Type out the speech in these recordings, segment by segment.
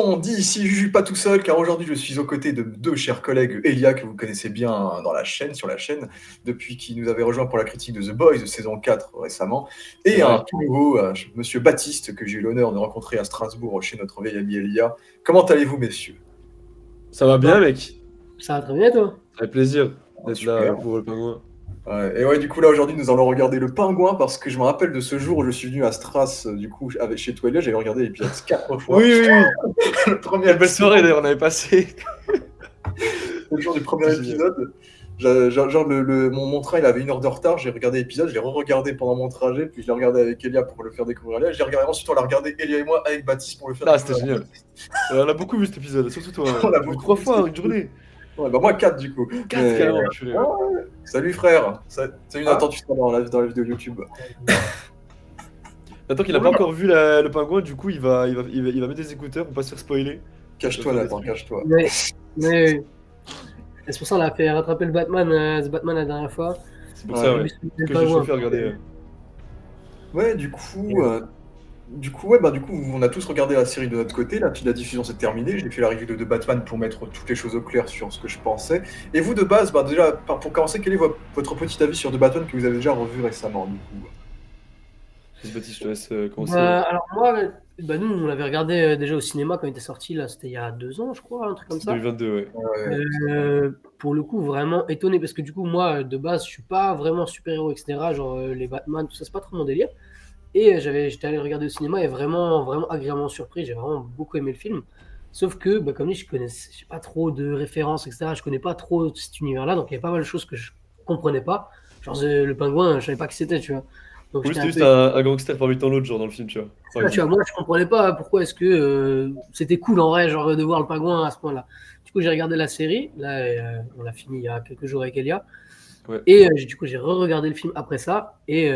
le monde, ici Juju pas tout seul, car aujourd'hui je suis aux côtés de deux chers collègues, Elia, que vous connaissez bien dans la chaîne, sur la chaîne, depuis qu'il nous avait rejoint pour la critique de The Boys, saison 4 récemment, C'est et vrai. un tout nouveau, monsieur Baptiste, que j'ai eu l'honneur de rencontrer à Strasbourg chez notre vieil ami Elia. Comment allez-vous, messieurs? Ça va bien, mec? Ça va très bien, toi? Ça fait plaisir Ah, d'être là super. pour le pingouin. Ouais, et ouais, du coup, là, aujourd'hui, nous allons regarder Le Pingouin, parce que je me rappelle de ce jour où je suis venu à Stras, du coup, chez toi, Elia, j'avais regardé l'épisode 4 fois. Oui, oui, oui. Le premier Quelle belle épisode. soirée d'ailleurs on avait passé. Le jour du premier C'était génial. épisode, genre mon train il avait 1 heure de retard, j'ai regardé l'épisode, je l'ai re-regardé pendant mon trajet, puis je l'ai regardé avec Elia pour le faire découvrir à Elia, j'ai regardé ensuite on l'a regardé Elia et moi avec Baptiste pour le faire Ah, c'était découvrir à génial. On a beaucoup vu cet épisode, surtout toi. On l'a J'ai vu beaucoup 3 vu, fois cet en une journée. Ouais, bah moi 4 du coup. 4 Mais carrément, purée, ouais. ouais. Salut frère, c'est une Ah. attente, tu seras dans la vidéo YouTube. Attends qu'il a pas encore vu le pingouin, du coup il va mettre des écouteurs pour pas se faire spoiler. Cache-toi Ça va faire Nathan, des trucs. cache-toi. Mais c'est pour ça qu'on a fait rattraper le Batman la dernière fois. C'est pour Ouais. ça, ouais. Le Parce que j'ai Pingouin. chauffé à regarder. Ouais, du coup, ouais, bah, du coup, on a tous regardé la série de notre côté. Là, puis la diffusion s'est terminée. J'ai fait la review de Batman pour mettre toutes les choses au clair sur ce que je pensais. Et vous, de base, bah, déjà, pour commencer, quel est votre petit avis sur The Batman que vous avez déjà revu récemment, du coup? Vas-y, Baptiste, je te laisse commencer. Alors moi, nous, on l'avait regardé déjà au cinéma quand il était sorti, là, c'était il y a 2 ans, je crois, un truc comme C'est ça. 2022, ouais. Ouais, Pour le coup, vraiment étonné, parce que du coup, moi, de base, je suis pas vraiment super-héros, etc. Genre, les Batman, tout ça, c'est pas trop mon délire. Et j'étais allé le regarder au cinéma et vraiment, vraiment agréablement surpris. J'ai vraiment beaucoup aimé le film. Sauf que, comme dit, j'ai pas trop de références, etc. Je connais pas trop cet univers-là, donc il y a pas mal de choses que je comprenais pas. Genre, le pingouin, je savais pas qui c'était, tu vois. Donc Oui, j'étais c'était un juste peu. un gangster parmi tant d'autres, genre dans le film, tu vois. Par Ah, tu vois, exemple. moi, je comprenais pas pourquoi est-ce que c'était cool en vrai, genre de voir le pingouin à ce point-là. Du coup, j'ai regardé la série. Là, on l'a fini il y a quelques jours avec Elia. Ouais. Et du coup, j'ai re-regardé le film après ça. Et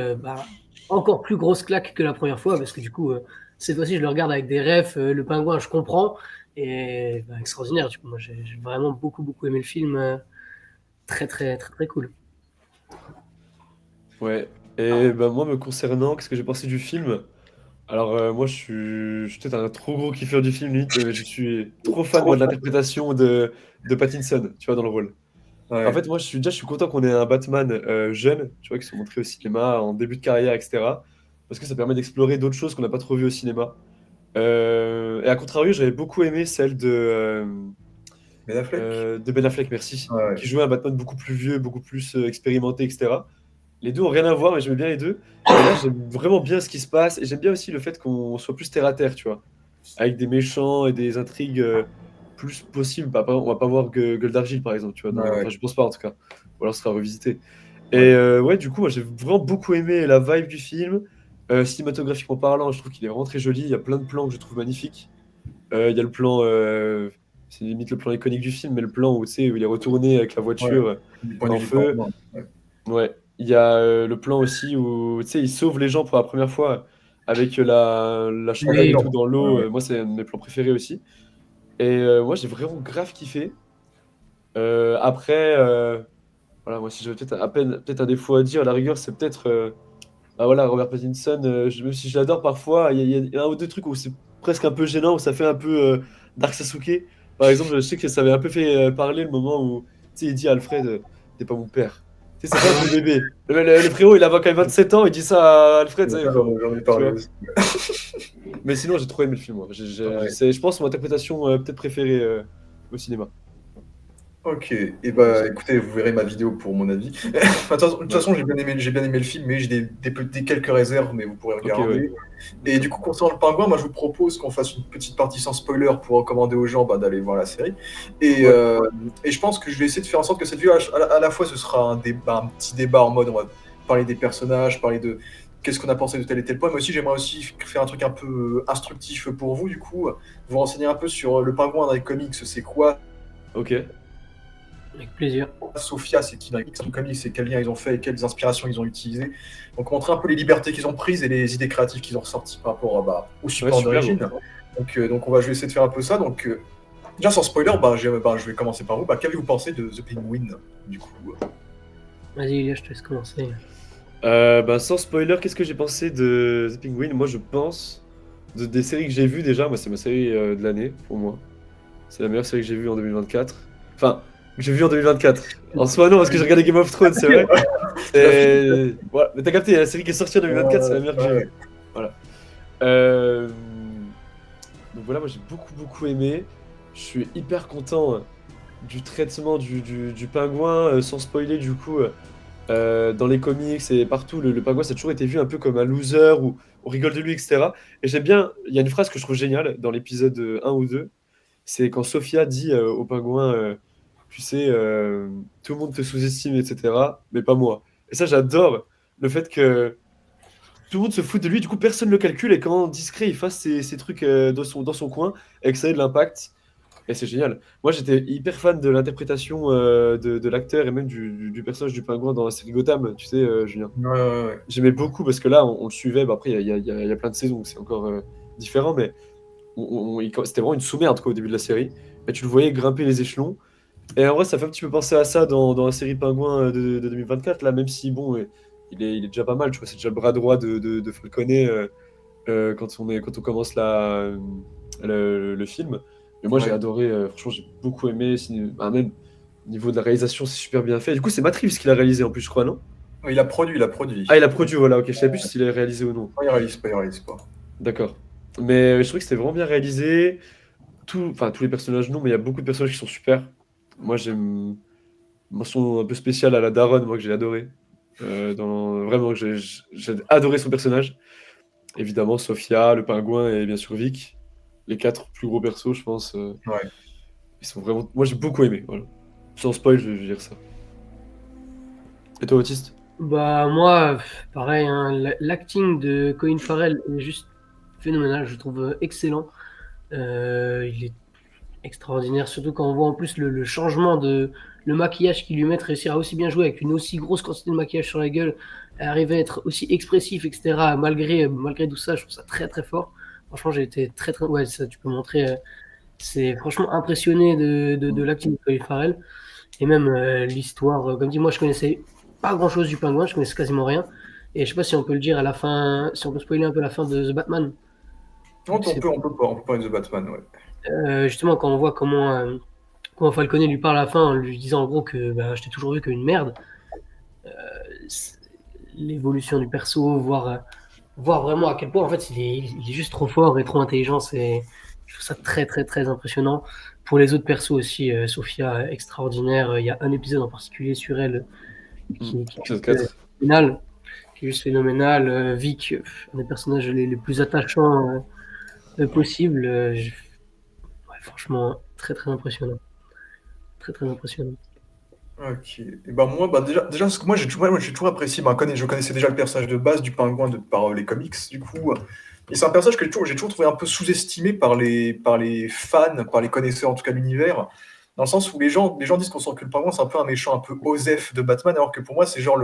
encore plus grosse claque que la première fois, parce que du coup, cette fois-ci, je le regarde avec des refs. Le pingouin, je comprends. Et extraordinaire. Du coup, moi, j'ai vraiment beaucoup, beaucoup aimé le film. Très, très, très, très cool. Ouais. Et bah, moi, me concernant, qu'est-ce que j'ai pensé du film? Alors, moi, je suis peut-être un trop gros kiffeur du film, limite. Je suis trop fan, moi, de l'interprétation de Pattinson, tu vois, dans le rôle. En Ouais. fait, moi, je suis content qu'on ait un Batman jeune, tu vois, qui soit montré au cinéma en début de carrière, etc. Parce que ça permet d'explorer d'autres choses qu'on n'a pas trop vues au cinéma. Et à contrario, j'avais beaucoup aimé celle Ben Affleck? de Ben Affleck, merci, Ouais. qui jouait un Batman beaucoup plus vieux, beaucoup plus expérimenté, etc. Les deux ont rien à voir, mais j'aimais bien les deux. Et là, j'aime vraiment bien ce qui se passe. Et j'aime bien aussi le fait qu'on soit plus terre à terre, tu vois. Avec des méchants et des intrigues plus possibles. Bah, par exemple, on va pas voir Gueule d'Argile, par exemple, tu vois. Ouais, ouais. Enfin, je pense pas, en tout cas. Ou alors, ce sera revisité. Et Ouais. ouais, du coup, moi, j'ai vraiment beaucoup aimé la vibe du film. Cinématographiquement parlant, je trouve qu'il est vraiment très joli. Il y a plein de plans que je trouve magnifiques. Il y a le plan... c'est limite le plan iconique du film, mais le plan où, tu sais, où il est retourné avec la voiture Du point de en vue du feu. Pingouin. Ouais. Ouais, il y a le plan aussi où tu sais, il sauve les gens pour la première fois avec la chandelle et Oui. tout dans l'eau. Ouais. Moi, c'est un de mes plans préférés aussi. Et moi, j'ai vraiment grave kiffé. Après, voilà, moi, si j'avais peut-être à peine peut-être un défaut à dire, à la rigueur, c'est peut-être bah voilà, Robert Pattinson. Même si je l'adore parfois, il y a un ou deux trucs où c'est presque un peu gênant, où ça fait un peu Dark Sasuke. Par exemple, je sais que ça avait un peu fait parler le moment où tu sais, il dit à Alfred, t'es pas mon père. Tu sais, ça fait un peu bébé. Le frérot, il a quand même 27 ans, il dit ça à Alfred, ça, Ça, j'en ai tu parlé vois. aussi. Mais sinon, j'ai trop aimé le film, moi. Ouais. C'est, je pense, mon interprétation peut-être préférée au cinéma. Ok, et bah écoutez, vous verrez ma vidéo pour mon avis. Enfin, de toute Ouais. façon, j'ai bien aimé le film, mais j'ai des quelques réserves, mais vous pourrez Ok, ouais. regarder. Et du coup, concernant le pingouin, moi je vous propose qu'on fasse une petite partie sans spoiler pour recommander aux gens d'aller voir la série. Et, Ouais. et je pense que je vais essayer de faire en sorte que cette vidéo, à la fois, ce sera un débat, un petit débat en mode on va parler des personnages, parler de qu'est-ce qu'on a pensé de tel et tel point, mais aussi j'aimerais aussi faire un truc un peu instructif pour vous, du coup, vous renseigner un peu sur le pingouin dans les comics, c'est quoi. Ok. Avec plaisir. Sophia, c'est qui dans les comics, c'est quels liens ils ont fait et quelles inspirations ils ont utilisées. Donc montrer un peu les libertés qu'ils ont prises et les idées créatives qu'ils ont ressorties par rapport au Ouais, support super. d'origine. Donc je vais essayer de faire un peu ça. Donc déjà sans spoiler, je vais commencer par vous. Qu'avez-vous pensé de The Penguin du coup? Vas-y, Elia, je te laisse commencer. Bah, sans spoiler, qu'est-ce que j'ai pensé de The Penguin? Moi, je pense des séries que j'ai vues déjà, moi c'est ma série de l'année pour moi. C'est la meilleure série que j'ai vue en 2024. Enfin, que j'ai vue en 2024. En soi non, parce que j'ai regardé Game of Thrones, c'est vrai. Voilà. Mais t'as capté, la série qui est sortie en 2024, c'est la meilleure que j'ai vue. Voilà. Euh, Donc voilà, moi j'ai beaucoup aimé. Je suis hyper content du traitement du pingouin, sans spoiler du coup. Dans les comics et partout, le pingouin, ça a toujours été vu un peu comme un loser ou on rigole de lui, etc. Et j'aime bien, il y a une phrase que je trouve géniale dans l'épisode 1 ou 2, c'est quand Sophia dit au pingouin, tu sais, tout le monde te sous-estime, etc., mais pas moi. Et ça, j'adore le fait que tout le monde se fout de lui, du coup, personne ne le calcule, et quand discret, il fasse ses trucs dans son coin, et que ça ait de l'impact. Et c'est génial. Moi, j'étais hyper fan de l'interprétation de l'acteur et même du personnage du pingouin dans la série Gotham, tu sais, Julien. Ouais. J'aimais beaucoup parce que là, on le suivait. Bah, après, il y a plein de saisons, donc c'est encore différent, mais c'était vraiment une sous-merde quoi, au début de la série. Et tu le voyais grimper les échelons. Et en vrai, ça fait un petit peu penser à ça dans la série Pingouin de 2024, là, même si, bon, il est déjà pas mal, tu vois, c'est déjà le bras droit de Falconet quand on commence le film. Mais moi, j'ai Ouais. adoré, franchement, j'ai beaucoup aimé. Même au niveau de la réalisation, c'est super bien fait. Du coup, c'est Matt Reeves qui l'a réalisé en plus, je crois, non? Ouais, il a produit. Ah, il a produit, voilà, ok, je savais plus s'il a réalisé ou non. Non, il réalise pas. D'accord. Mais je trouvais que c'était vraiment bien réalisé. Enfin, tous les personnages, non, mais il y a beaucoup de personnages qui sont super. Moi, j'aime. Mention un peu spéciale à la daronne, moi, que j'ai adoré. Vraiment, j'ai adoré son personnage. Évidemment, Sophia, le pingouin et bien sûr Vic. Les 4 plus gros persos, je pense. Ouais. Ils sont vraiment. Moi, j'ai beaucoup aimé. Voilà. Sans spoil, je vais dire ça. Et toi, Baptiste? Bah moi, pareil, hein, l'acting de Colin Farrell est juste phénoménal, je trouve excellent. Il est extraordinaire, surtout quand on voit en plus le changement le maquillage qu'il lui met, réussir à aussi bien jouer avec une aussi grosse quantité de maquillage sur la gueule, à arriver à être aussi expressif, etc. Malgré tout ça, je trouve ça très fort. Franchement, j'ai été très, ouais, ça tu peux montrer. C'est franchement impressionné de l'acting de Colin Farrell. Et même l'histoire, comme dit, moi je connaissais pas grand chose du pingouin, je connaissais quasiment rien. Et je sais pas si on peut le dire à la fin, si on peut spoiler un peu la fin de The Batman. Non, C'est on peut pas, on peut parler de The Batman, ouais. justement quand on voit comment Falconet lui parle à la fin en lui disant en gros que bah, je t'ai toujours vu qu'une merde. C'est- L'évolution du perso, voir vraiment à quel point en fait il est juste trop fort et trop intelligent. Je trouve ça très impressionnant. Pour les autres persos aussi, Sophia extraordinaire. Il y a un épisode en particulier sur elle qui est Épisode juste 4. phénoménal. Qui est juste phénoménal. Vic, un des personnages les plus attachants possibles. Ouais, franchement, très impressionnant. Très impressionnant. Ok. Et ben moi, déjà parce que moi, j'ai toujours apprécié, je connaissais déjà le personnage de base du pingouin par les comics, du coup. Et c'est un personnage que j'ai toujours trouvé un peu sous-estimé par les fans, par les connaisseurs en tout cas de l'univers, dans le sens où les gens disent qu'on sent que le pingouin c'est un peu un méchant un peu osef de Batman, alors que pour moi c'est genre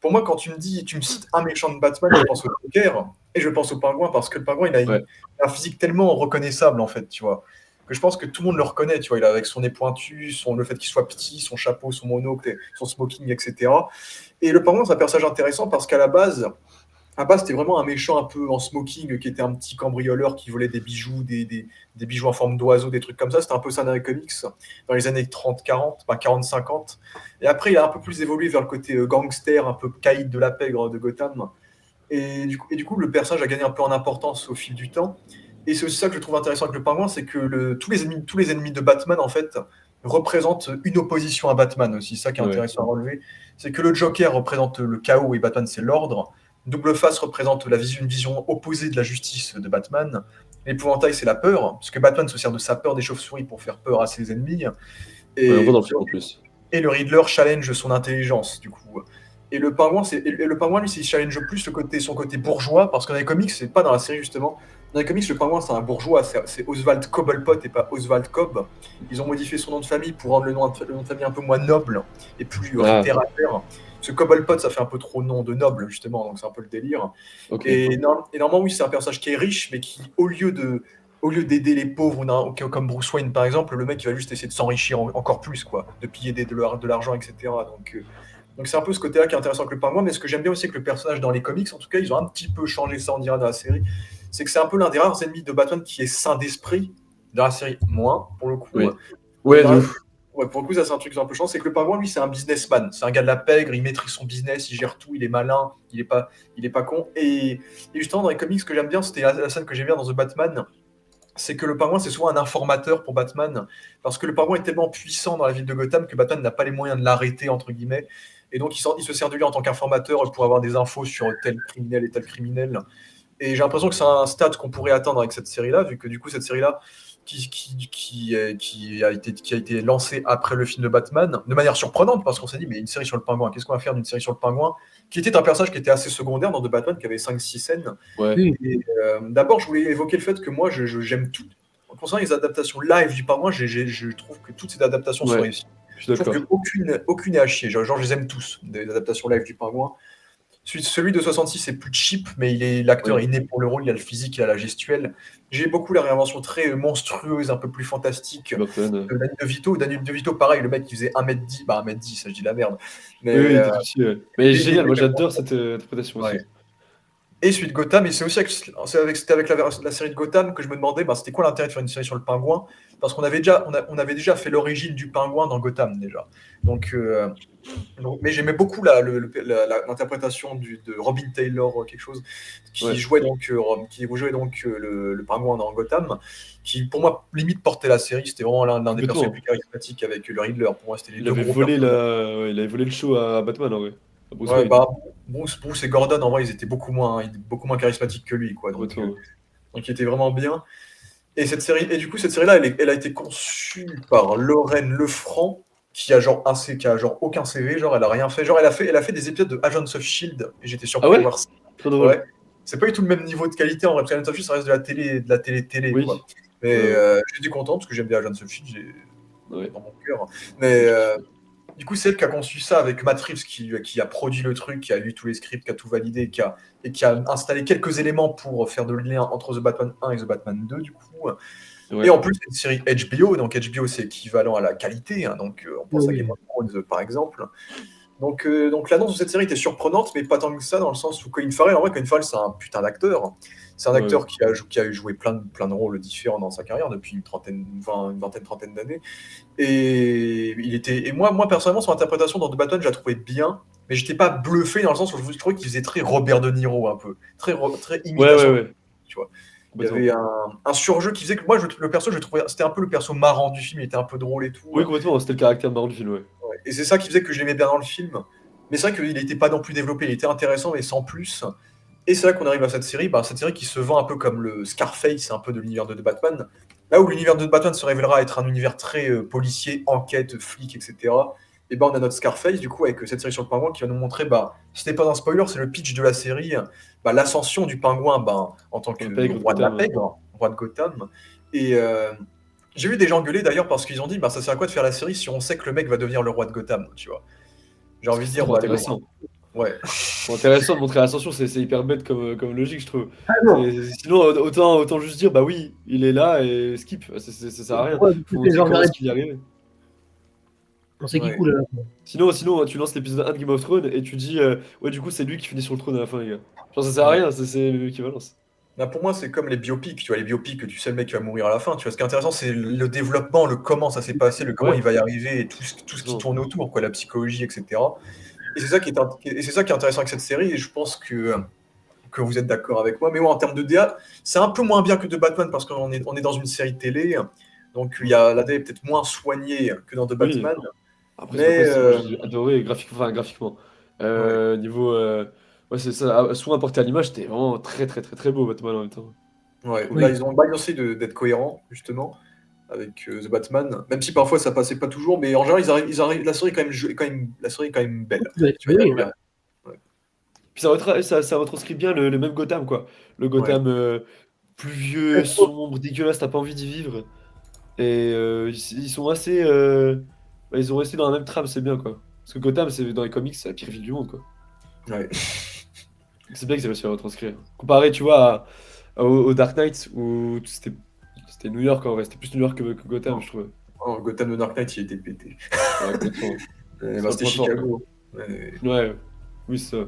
pour moi quand tu me cites un méchant de Batman, je pense au Joker et je pense au pingouin parce que le pingouin Ouais. un physique tellement reconnaissable en fait, tu vois. Que je pense que tout le monde le reconnaît, tu vois, il a avec son nez pointu, le fait qu'il soit petit, son chapeau, son monocle, son smoking, etc. Et le pingouin, c'est un personnage intéressant parce qu'à la base, c'était vraiment un méchant un peu en smoking qui était un petit cambrioleur qui volait des bijoux, des bijoux en forme d'oiseau, des trucs comme ça. C'était un peu ça dans les comics dans les années 30-40, enfin 40-50. Et après, il a un peu plus évolué vers le côté gangster, un peu caïd de la pègre de Gotham. Et du coup, le personnage a gagné un peu en importance au fil du temps. Et c'est aussi ça que je trouve intéressant avec le pingouin, c'est que tous les ennemis de Batman, en fait, représentent une opposition à Batman aussi. Ça qui est Ouais. intéressant à relever, c'est que le Joker représente le chaos et Batman, c'est l'ordre. Double Face représente une vision opposée de la justice de Batman. L'épouvantail, c'est la peur, parce que Batman se sert de sa peur des chauves-souris pour faire peur à ses ennemis. Ouais, on voit Et, dans le film en plus. et le Riddler challenge son intelligence, du coup. Et le pingouin, lui, il challenge plus son côté bourgeois, parce que dans les comics, c'est pas dans la série justement. Dans les comics, le pingouin, c'est un bourgeois, c'est Oswald Cobblepot et pas Oswald Cobb. Ils ont modifié son nom de famille pour rendre le nom de famille un peu moins noble et plus terre à terre. Ce Cobblepot, ça fait un peu trop nom de noble, justement, donc c'est un peu le délire. Ok. Et normalement, oui, c'est un personnage qui est riche, mais qui, au lieu d'aider les pauvres, comme Bruce Wayne par exemple, le mec il va juste essayer de s'enrichir encore plus, quoi, de piller de l'argent, etc. Donc c'est un peu ce côté-là qui est intéressant avec le pingouin, mais ce que j'aime bien aussi avec le personnage dans les comics, en tout cas, ils ont un petit peu changé ça, on dirait, dans la série, c'est que c'est un peu l'un des rares ennemis de Batman qui est sain d'esprit. Dans la série, moins, pour le coup. Oui. Ouais, de Dans la- ouf. Ouais, pour le coup, ça c'est un truc un peu chiant, c'est que le pingouin, lui, c'est un businessman. C'est un gars de la pègre, il maîtrise son business, il gère tout, il est malin, il est pas con. Et justement, dans les comics, ce que j'aime bien, c'était la scène que j'aime bien dans The Batman, c'est que le pingouin, c'est souvent un informateur pour Batman, parce que le pingouin est tellement puissant dans la ville de Gotham que Batman n'a pas les moyens de l'arrêter, entre guillemets. Et donc, il se sert de lui en tant qu'informateur pour avoir des infos sur tel criminel et tel criminel. Et j'ai l'impression que c'est un stade qu'on pourrait atteindre avec cette série-là, vu que du coup, cette série-là, qui a été lancée après le film de Batman, de manière surprenante, parce qu'on s'est dit, mais une série sur le pingouin, qu'est-ce qu'on va faire d'une série sur le pingouin, qui était un personnage qui était assez secondaire dans The Batman, qui avait 5-6 scènes. Ouais. Oui. Et d'abord, je voulais évoquer le fait que moi, j'aime tout. Concernant les adaptations live du pingouin, je trouve que toutes ces adaptations sont Ouais. réussies. Je suis Je trouve d'accord. qu'aucune est à chier. Genre, je les aime tous, des adaptations live du pingouin. Celui de 66 est plus cheap, mais l'acteur Oui. est né pour le rôle, il a le physique, il a la gestuelle. J'ai beaucoup la réinvention très monstrueuse, un peu plus fantastique Burton. de Danny DeVito. Danny DeVito, pareil, le mec qui faisait 1m10, bah 1m10, ça je dis la merde. Mais, Oui, il était tout petit, ouais. Mais et- génial, moi et- j'adore cette interprétation ouais. aussi. Et celui de Gotham, et c'est aussi c'était avec la série de Gotham que je me demandais, bah, c'était quoi l'intérêt de faire une série sur le pingouin, parce qu'on avait déjà fait l'origine du pingouin dans Gotham déjà. Donc, mais j'aimais beaucoup l'interprétation de Robin Taylor, quelque chose, qui Ouais. jouait donc, le pingouin dans Gotham, qui pour moi limite portait la série. C'était vraiment l'un des Complètement. personnages les plus charismatiques avec le Riddler. Pour moi, c'était les Il deux avait gros volé personnages. ouais, il avait volé le show à Batman, en vrai. À Bruce Ouais, Wayne. bah, Bruce et Gordon, en vrai, ils étaient beaucoup moins charismatiques que lui, quoi. Complètement. Donc il était vraiment bien. Et du coup, cette série-là, elle a été conçue par Lorraine Lefranc, qui a genre aucun CV, genre elle a rien fait. Genre elle a fait des épisodes de Agents of Shield, et j'étais Ah surpris de ouais? voir ça. Trop drôle. Ouais. C'est pas du tout le même niveau de qualité en vrai, parce que Agents of Shield, ça reste de la télé, Oui. quoi. Mais Ouais. j'étais content parce que j'aime bien Agents of Shield, Ouais. dans mon cœur. Mais du coup, c'est elle qui a conçu ça avec Matt Reeves, qui a produit le truc, qui a lu tous les scripts, qui a tout validé, qui a installé quelques éléments pour faire de lien entre The Batman 1 et The Batman 2, du coup. Ouais. Et en plus, c'est une série HBO, donc HBO c'est équivalent à la qualité, hein, donc on pense à Oui. Game of Thrones par exemple. Donc l'annonce de cette série était surprenante, mais pas tant que ça, dans le sens où Colin Farrell, en vrai, Colin Farrell c'est un putain d'acteur. C'est un Ouais. acteur qui a joué plein de rôles différents dans sa carrière depuis une vingtaine, trentaine d'années. Et moi personnellement, son interprétation dans The Batman, je la trouvais bien, mais j'étais pas bluffé dans le sens où je trouvais qu'il faisait très Robert De Niro un peu, très Ouais, imitation, ouais. tu vois. Il y Complètement. avait un surjeu qui faisait que moi, le perso, je trouvais, c'était un peu le perso marrant du film, il était un peu drôle et tout. Oui, complètement, c'était le caractère marrant du film, ouais. Ouais. Et c'est ça qui faisait que je l'aimais bien dans le film. Mais c'est vrai qu'il n'était pas non plus développé, il était intéressant, mais sans plus. Et c'est là qu'on arrive à cette série qui se vend un peu comme le Scarface, un peu de l'univers de Batman. Là où l'univers de Batman se révélera être un univers très policier, enquête, flic, etc. Et ben on a notre Scarface, du coup, avec cette série sur le pingouin qui va nous montrer, ce n'est pas un spoiler, c'est le pitch de la série, l'ascension du pingouin en tant que Le pègre de roi de la Gotham. pègre, roi de Gotham. Et j'ai vu des gens gueuler d'ailleurs parce qu'ils ont dit, ça sert à quoi de faire la série si on sait que le mec va devenir le roi de Gotham, tu vois. J'ai envie de C'est dire, trop intéressant. Ouais. C'est intéressant de montrer l'ascension, c'est hyper bête comme logique, je trouve. Ah non. Sinon, autant juste dire, bah oui, il est là et skip, ça sert à rien. Ouais, Faut les montrer gens comment arrêtent. est-ce qu'il y est arrivé. On sait qui Ouais. coule. Sinon, tu lances l'épisode 1 de Game of Thrones et tu dis, ouais, du coup, c'est lui qui finit sur le trône à la fin, les gars. Genre, ça sert à Ouais. rien, c'est l'équivalence. Pour moi, c'est comme les biopics, tu vois, les biopics, tu sais le mec qui va mourir à la fin, tu vois. Ce qui est intéressant, c'est le développement, le comment ça s'est passé, le comment Ouais. il va y arriver, et tout ce qui Non. tourne autour, quoi, la psychologie, etc. Et c'est ça qui est intéressant avec cette série, et je pense que vous êtes d'accord avec moi. Mais ouais, en termes de DA, c'est un peu moins bien que de Batman, parce qu'on est dans une série télé, donc la DA est peut-être moins soignée que dans The Oui. Batman. Après, Mais moi, j'ai adoré graphiquement. ouais. Niveau. Ouais, c'est ça. Souvent apporté à l'image, c'était vraiment très, très, très, très beau, Batman en même temps. Ouais, Oui. là ils ont essayé d'être cohérents justement avec The Batman, même si parfois ça passait pas toujours, mais en général la série est quand même la série est quand même belle. Ouais, Tu vois, oui, il y a- Puis ça retranscrit bien le même Gotham, quoi. Le Gotham pluvieux, ouais. sombre, dégueulasse, t'as pas envie d'y vivre. Et ils sont assez. Ils ont resté dans la même trame, c'est bien, quoi. Parce que Gotham, dans les comics, c'est la pire ville du monde, quoi. Ouais. C'est bien qu'ils aient réussi à retranscrire. Comparé, tu vois, au Dark Knight, où c'était New York en vrai, c'était plus New York que Gotham, je trouve. Oh, Gotham de Dark Knight, il était pété. Ouais, complètement. C'était pas trop fort, Chicago. Ouais. Ouais, oui, c'est ça.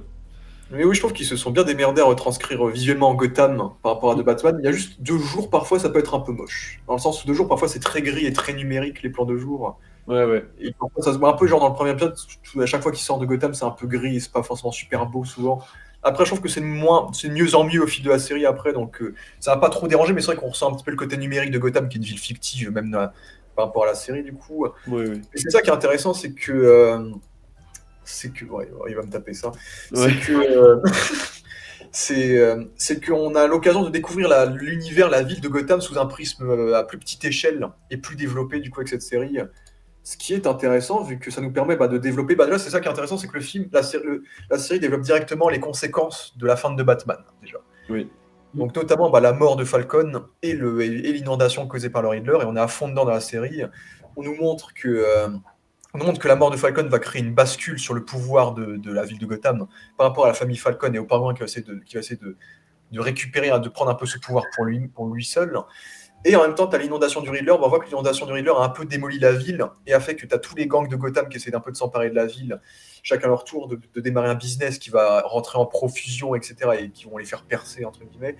Mais oui, je trouve qu'ils se sont bien démerdés à retranscrire visuellement Gotham par rapport à The Batman. Il y a juste 2 jours, parfois, ça peut être un peu moche. Dans le sens où 2 jours, parfois, c'est très gris et très numérique, les plans de jour. Ouais, ouais. Et parfois, ça se voit un peu, genre dans le premier épisode, à chaque fois qu'il sort de Gotham, c'est un peu gris et c'est pas forcément super beau souvent. Après, je trouve que c'est de mieux en mieux au fil de la série après, donc ça va pas trop déranger, mais c'est vrai qu'on ressent un petit peu le côté numérique de Gotham, qui est une ville fictive, même par rapport à la série, du coup. Ouais, ouais. Et c'est ça qui est intéressant, c'est que, ouais, il va me taper ça, Ouais. c'est que, c'est qu'on a l'occasion de découvrir l'univers, la ville de Gotham sous un prisme à plus petite échelle et plus développé, du coup, avec cette série. Ce qui est intéressant, vu que ça nous permet de développer. Déjà, c'est ça qui est intéressant, c'est que la série développe directement les conséquences de la fin de Batman, déjà. Oui. Donc, notamment la mort de Falcon et l'inondation causée par le Riddler, et on est à fond dedans dans la série. On nous montre que la mort de Falcon va créer une bascule sur le pouvoir de la ville de Gotham par rapport à la famille Falcon et au pingouin qui va essayer de récupérer, de prendre un peu ce pouvoir pour lui seul. Et en même temps, tu as l'inondation du Riddler. On voit que l'inondation du Riddler a un peu démoli la ville et a fait que tu as tous les gangs de Gotham qui essaient d'un peu de s'emparer de la ville, chacun à leur tour, de démarrer un business qui va rentrer en profusion, etc. et qui vont les faire percer, entre guillemets.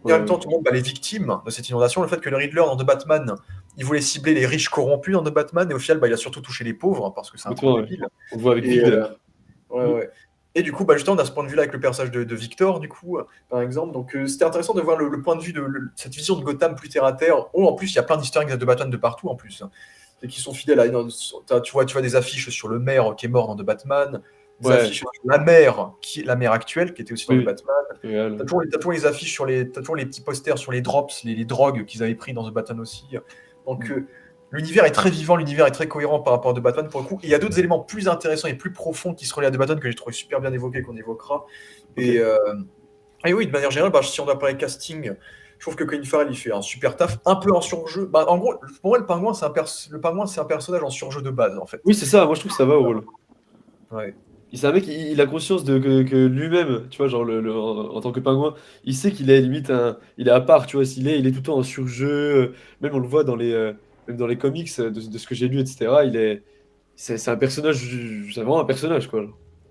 Et en même temps, tout le monde, les victimes de cette inondation, le fait que le Riddler dans The Batman, il voulait cibler les riches corrompus dans The Batman, et au final, il a surtout touché les pauvres, parce que c'est un gros débile. On le voit avec Et, Vic d'ailleurs. ouais. Et du coup, justement, on a ce point de vue-là avec le personnage de Victor, du coup, par exemple. Donc, c'était intéressant de voir le point de vue cette vision de Gotham plus terre à terre. Oh, en plus, il y a plein d'easter eggs de Batman de partout, en plus. Et qui sont fidèles à. Tu vois des affiches sur le maire qui est mort dans The Batman, des affiches sur la mère actuelle, qui était aussi dans The Batman. T'as toujours les affiches t'as toujours les petits posters sur les drops, les drogues qu'ils avaient pris dans The Batman aussi. Donc, l'univers est très vivant, l'univers est très cohérent par rapport à The Batman pour le coup. Et il y a d'autres éléments plus intéressants et plus profonds qui se relient à The Batman que j'ai trouvé super bien évoqués, qu'on évoquera. Et oui, de manière générale, si on doit parler casting, je trouve que Colin Farrell il fait un super taf, un peu en surjeu. En gros, pour moi, le pingouin, c'est un personnage en surjeu de base, en fait. Oui, c'est ça, moi je trouve que ça va au rôle. Ouais. C'est un mec, il a conscience que lui-même, tu vois, genre en tant que pingouin, il sait qu'il est limite il est à part, tu vois, il est tout le temps en surjeu, même on le voit même dans les comics, de ce que j'ai lu, etc. C'est un personnage, c'est vraiment un personnage, quoi.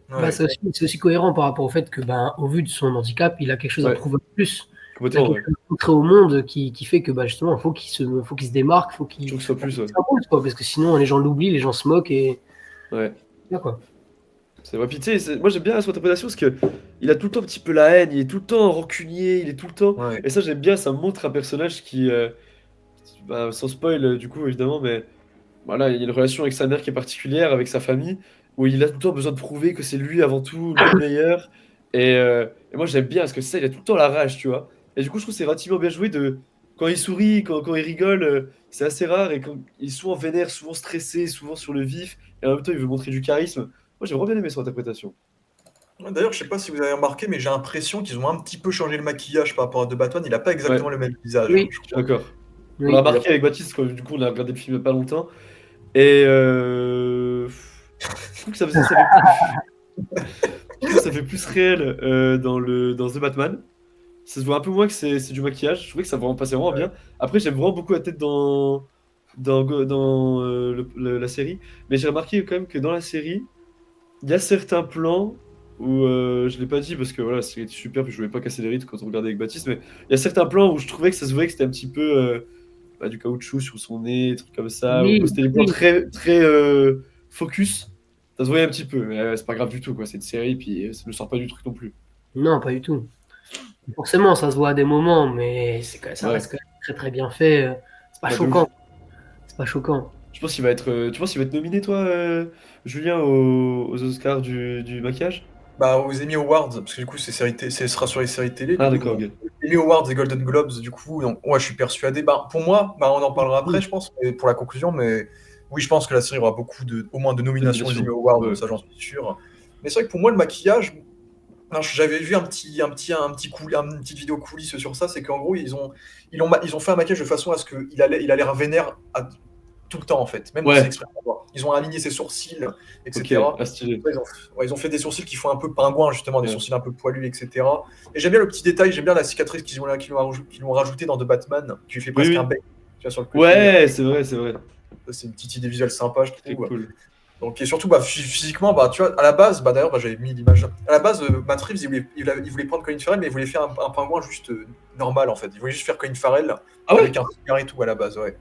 Bah, c'est aussi cohérent par rapport au fait que, au vu de son handicap, il a quelque chose à prouver de plus. Il a Complètement, quelque chose à montrer au monde qui fait que justement, il faut qu'il se démarque, faut Je qu'il trouve que ce soit plus, s'impose, quoi, parce que sinon les gens l'oublient, les gens se moquent et ouais. là, quoi. C'est vrai. Puis, tu sais, moi j'aime bien son interprétation parce que il a tout le temps un petit peu la haine, il est tout le temps rancunier, il est tout le temps. Ouais. Et ça, j'aime bien, ça montre un personnage sans spoil du coup, évidemment, mais voilà, il y a une relation avec sa mère qui est particulière, avec sa famille, où il a tout le temps besoin de prouver que c'est lui avant tout, lui le meilleur. Et moi j'aime bien parce que ça, il a tout le temps la rage, tu vois. Et du coup, je trouve que c'est relativement bien joué de. Quand il sourit, quand il rigole, c'est assez rare. Et quand il est souvent vénère, souvent stressé, souvent sur le vif, et en même temps, il veut montrer du charisme. Moi, j'ai vraiment bien aimé son interprétation. D'ailleurs, je sais pas si vous avez remarqué, mais j'ai l'impression qu'ils ont un petit peu changé le maquillage par rapport à The Batman. Il a pas exactement le même visage. Oui. Je suis d'accord. Oui. On l'a remarqué avec Baptiste, quand du coup on a regardé le film il y a pas longtemps. Et je trouve que ça fait plus réel dans The Batman. Ça se voit un peu moins que c'est du maquillage. Je trouvais que ça passait vraiment bien. Après, j'aime vraiment beaucoup la tête dans la série. Mais j'ai remarqué quand même que dans la série, il y a certains plans où je l'ai pas dit parce que voilà, c'était super, puis je voulais pas casser les rythmes quand on regardait avec Baptiste, mais il y a certains plans où je trouvais que ça se voyait que c'était un petit peu du caoutchouc sur son nez, des trucs comme ça, Oui, ou c'était des plans très, très focus. Ça se voyait un petit peu, mais c'est pas grave du tout, quoi. C'est une série, puis ça ne sort pas du truc non plus. Non, pas du tout. Forcément, ça se voit à des moments, mais ça reste quand même très très bien fait. C'est pas choquant. C'est pas choquant. Tu penses qu'il va être nominé, toi, Julien, aux Oscars du maquillage? Aux Emmy Awards, parce que du coup, ce sera sur les séries télé. Ah, d'accord, ok. Emmy Awards et Golden Globes, du coup, donc, ouais, je suis persuadé. Pour moi, on en parlera après, je pense, pour la conclusion, mais oui, je pense que la série aura au moins de nominations aux Emmy Awards, ça j'en suis sûr. Mais c'est vrai que pour moi, le maquillage, j'avais vu une petite vidéo coulisse sur ça, c'est qu'en gros, ils ont fait un maquillage de façon à ce qu'il a l'air vénère tout le temps, en fait, même c'est exprès pour voir. Ils ont aligné ses sourcils, etc. Okay. Ils ont fait des sourcils qui font un peu pingouin, justement, des sourcils un peu poilus, etc. Et j'aime bien le petit détail, j'aime bien la cicatrice qu'ils l'ont rajouté dans The Batman, qui lui fait presque un bec, tu vois, sur le côté. Ouais, c'est vrai. C'est une petite idée visuelle sympa, je trouve. Cool. Donc, et surtout, physiquement, tu vois, à la base, d'ailleurs, j'avais mis l'image. À la base, Matt Reeves, il voulait prendre Colin Farrell, mais il voulait faire un pingouin juste normal, en fait. Il voulait juste faire Colin Farrell Ah ouais? avec un cigare et tout à la base, ouais.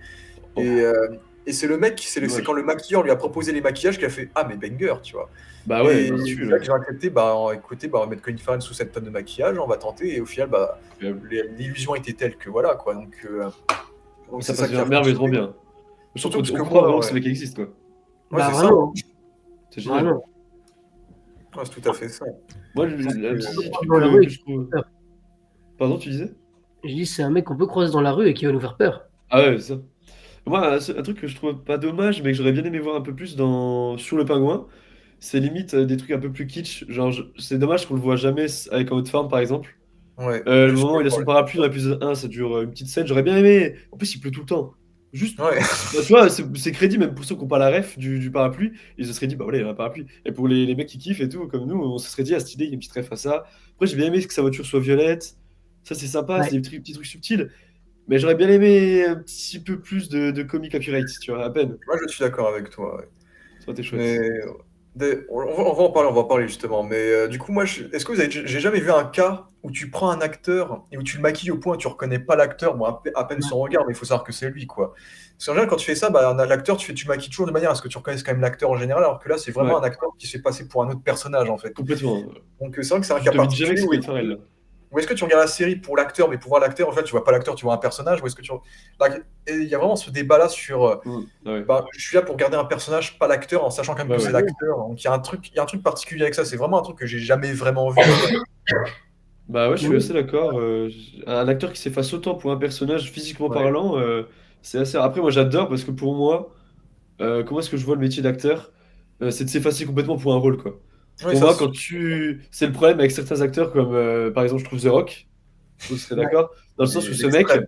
Et c'est le mec, c'est quand le maquilleur lui a proposé les maquillages qu'il a fait ah mais banger, tu vois. Bah ouais, Et bien c'est sûr. là que j'ai accepté, écoutez, on va mettre Colin Farrell sous cette tonne de maquillage, on va tenter, et au final, l'illusion était telle que voilà, quoi. Donc Ça c'est passe ça qui a merveilleusement fonctionné. bien. Surtout On parce que croit vraiment moi, que ce mec existe, quoi. ouais, c'est ça. vraiment. C'est génial. Vraiment. Ouais, c'est tout à fait ça. Moi, Je pense le que- petit truc Dans la rue, que je trouve. Pardon, tu disais? Je dis, c'est un mec qu'on peut croiser dans la rue et qui va nous faire peur. Ah ouais, c'est ça. Moi, un truc que je trouve pas dommage, mais que j'aurais bien aimé voir un peu plus sur le pingouin, c'est limite des trucs un peu plus kitsch. Genre, c'est dommage qu'on le voit jamais avec un haute forme, par exemple. Ouais. Le moment où il a son parapluie dans l'épisode 1, ça dure une petite scène. J'aurais bien aimé. En plus, il pleut tout le temps. Juste, Ouais. tu vois, c'est crédit, même pour ceux qui n'ont pas la ref du parapluie, ils se seraient dit, bah voilà, il y a un parapluie. Et pour les mecs qui kiffent et tout, comme nous, on se serait dit, ah, cette idée, il y a une petite ref à ça. Après, j'ai bien aimé que sa voiture soit violette. Ça, c'est sympa, Ouais. c'est des petits trucs subtils. Mais j'aurais bien aimé un petit peu plus de comic accurate, tu vois, à peine. Moi, je suis d'accord avec toi. Ouais. Ça aurait été chouette. Mais on va en parler justement. Mais du coup, moi, est-ce que j'ai jamais vu un cas où tu prends un acteur et où tu le maquilles au point où tu reconnais pas l'acteur, bon, à peine son regard, mais il faut savoir que c'est lui, quoi. Parce qu'en général, quand tu fais ça, l'acteur, tu maquilles toujours de manière à ce que tu reconnaisses quand même l'acteur en général, alors que là, c'est vraiment Ouais. un acteur qui se fait passer pour un autre personnage, en fait. Complètement. Donc c'est vrai que c'est un Je cas devine jamais particulier que c'est où Colin Farrell, là. ou est-ce que tu regardes la série pour l'acteur, mais pour voir l'acteur, en fait, tu vois pas l'acteur, tu vois un personnage, ou est-ce que tu... Là, et il y a vraiment ce débat-là sur... Ouais. je suis là pour regarder un personnage, pas l'acteur, en sachant quand même Ouais, que ouais. c'est l'acteur. Donc il y a un truc particulier avec ça. C'est vraiment un truc que j'ai jamais vraiment vu. Bah ouais, je suis Oui. assez d'accord. Un acteur qui s'efface autant pour un personnage physiquement Ouais. parlant, c'est assez. Après, moi j'adore parce que pour moi, comment est-ce que je vois le métier d'acteur? C'est de s'effacer complètement pour un rôle, quoi. Ouais, Pour ça, moi, c'est le problème avec certains acteurs, comme par exemple, je trouve The Rock. Vous serez d'accord? Dans le sens où ce mec. l'extrême.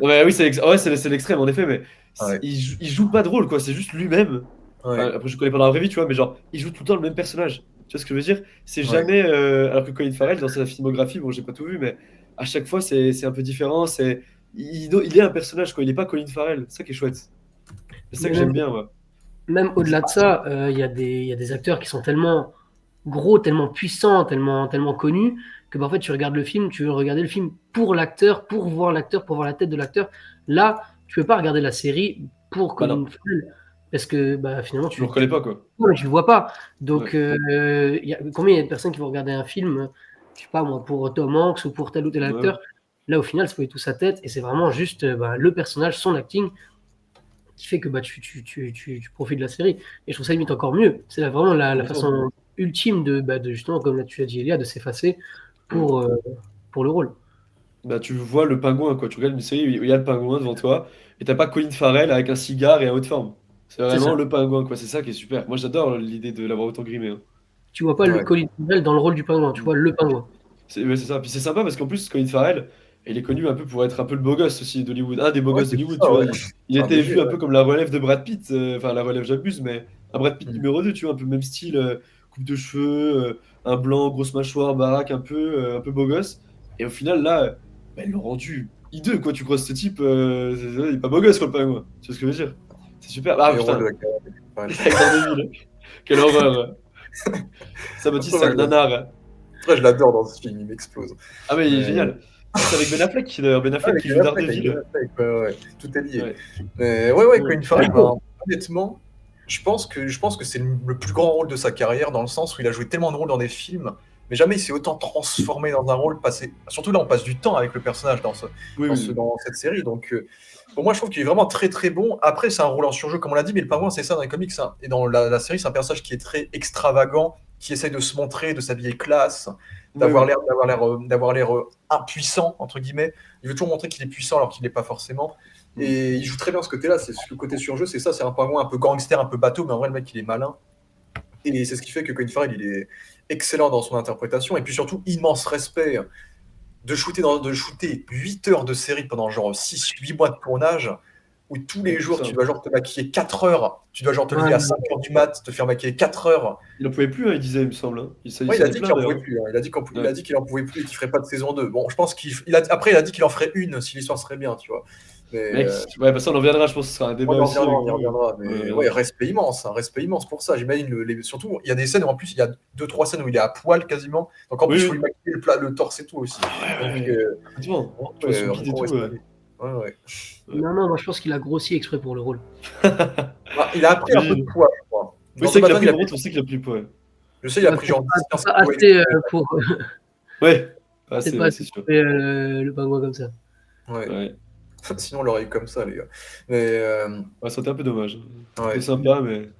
Ouais, oui, c'est l'extrême en effet, mais Ouais. il joue pas de rôle, quoi. C'est juste lui-même. Ouais. Enfin, après, je connais pas dans la vraie vie, tu vois, mais genre, il joue tout le temps le même personnage. Tu vois ce que je veux dire? C'est Ouais. jamais. Alors que Colin Farrell, dans sa filmographie, bon, j'ai pas tout vu, mais à chaque fois, c'est un peu différent. Il est un personnage, quoi. Il est pas Colin Farrell. C'est ça qui est chouette. C'est ça que Mais j'aime bien, moi. même au-delà de ça, il y a des acteurs qui sont tellement gros, tellement puissants, tellement connus, que en fait, tu regardes le film, tu veux regarder le film pour l'acteur, pour voir l'acteur, pour voir la tête de l'acteur. Là, tu peux pas regarder la série pour Bah non. Colin Farrell, parce que finalement, Tu le reconnais pas, quoi. tu le vois pas. Donc, combien il y a de personnes qui vont regarder un film, je sais pas moi, pour Tom Hanks ou pour tel ou tel acteur. Là, au final, c'est pas du tout sa tête, et c'est vraiment juste le personnage, son acting, qui fait que tu profites de la série. Et je trouve ça limite encore mieux. C'est vraiment la façon ultime de justement, comme tu as dit, Elia, de s'effacer pour le rôle. Bah, tu vois le pingouin, quoi. Tu regardes une série où il y a le pingouin devant toi, et t'as pas Colin Farrell avec un cigare et un haut de forme. C'est C'est vraiment ça. le pingouin, quoi. C'est ça qui est super. Moi, j'adore l'idée de l'avoir autant grimé, hein. Tu vois pas le Ouais. Colin Farrell dans le rôle du pingouin, tu vois le pingouin. Ouais, c'est ça. Puis c'est sympa parce qu'en plus, Colin Farrell, il est connu un peu pour être un peu le beau gosse aussi d'Hollywood. Un des beaux Ouais, gosses c'est d'Hollywood, ça, tu vois. ouais. Il Un était des vu vieux, un peu comme la relève de Brad Pitt. Enfin, la relève, j'abuse, mais un Brad Pitt Mm. numéro 2, tu vois. Un peu le même style, coupe de cheveux, un blanc, grosse mâchoire, baraque, un peu beau gosse. Et au final, là, ils l'ont rendu hideux, quoi. Tu croises ce type, il est pas beau gosse, quoi, le pingouin. Tu vois ce que je veux dire? C'est super. Ah, Les rôles de putain, la carrière. avec Daredevil. Quelle horreur. Ça, Baptiste, c'est un nanar, hein. Après, je l'adore dans ce film, il m'explose. Ah, mais il est Mais- génial. C'est avec Ben Affleck, d'ailleurs. Ben Affleck Avec qui Ben joue Affleck, Daredevil. ouais, tout est lié. Ouais. Mais Ouais. Colin Farrell, honnêtement, je pense que c'est le plus grand rôle de sa carrière, dans le sens où il a joué tellement de rôles dans des films, mais jamais il s'est autant transformé dans un rôle passé. Surtout là, on passe du temps avec le personnage dans cette série. Donc, pour moi, je trouve qu'il est vraiment très très bon. Après, c'est un rôle en surjeu, comme on l'a dit, mais le pingouin, c'est ça dans les comics, hein. Et dans la série, c'est un personnage qui est très extravagant, qui essaye de se montrer, de s'habiller classe, d'avoir l'air impuissant, entre guillemets. Il veut toujours montrer qu'il est puissant alors qu'il n'est pas forcément. Et il joue très bien ce côté-là. C'est le côté surjeu, c'est ça. C'est un pingouin un peu gangster, un peu bateau, mais en vrai, le mec, il est malin. Et c'est ce qui fait que Colin Farrell, il est excellent dans son interprétation. Et puis surtout, immense respect de shooter 8 heures de série pendant genre 6-8 mois de tournage, où tous les jours, tu dois genre te maquiller 4 heures. Tu dois genre te lever à 5 heures du mat, te faire maquiller 4 heures. Il en pouvait plus, hein, il disait, il me semble, hein. Il a dit qu'il en pouvait plus. Hein. Il a dit qu'il en pouvait plus et qu'il ferait pas de saison 2. Bon, je pense après, il a dit qu'il en ferait une si l'histoire serait bien, tu vois. Mais Mec, ouais, bah ça, on en reviendra, je pense que ce sera un débat on y aussi. reviendra, avec on y nous. reviendra. Mais ouais, respect immense, hein, respect immense pour ça. J'imagine surtout, il y a des scènes où en plus, il y a 2-3 scènes où il est à poil quasiment. Donc en plus, il faut Oui. lui maquiller le torse et tout aussi. Ah Donc, ouais, complètement. Tu vois son bide et gros tout, respect. Ouais, ouais. Non, moi je pense qu'il a grossi exprès pour le rôle. Bah, il a pris un peu de poids, je crois. Oui, Dans c'est The vrai qu'il a Batman, pris, par contre, on sait qu'il a pris le poids. je sais, il a pris genre C'est 10-15 pas kilos assez exprès. pour. Ouais, ah, C'est c'est pas ouais, assez c'est sûr. pour faire, le pingouin comme ça. Ouais. Ouais. Sinon, on l'aurait eu comme ça, les gars. Mais, Ouais, c'était un peu dommage. ouais. C'était sympa, mais.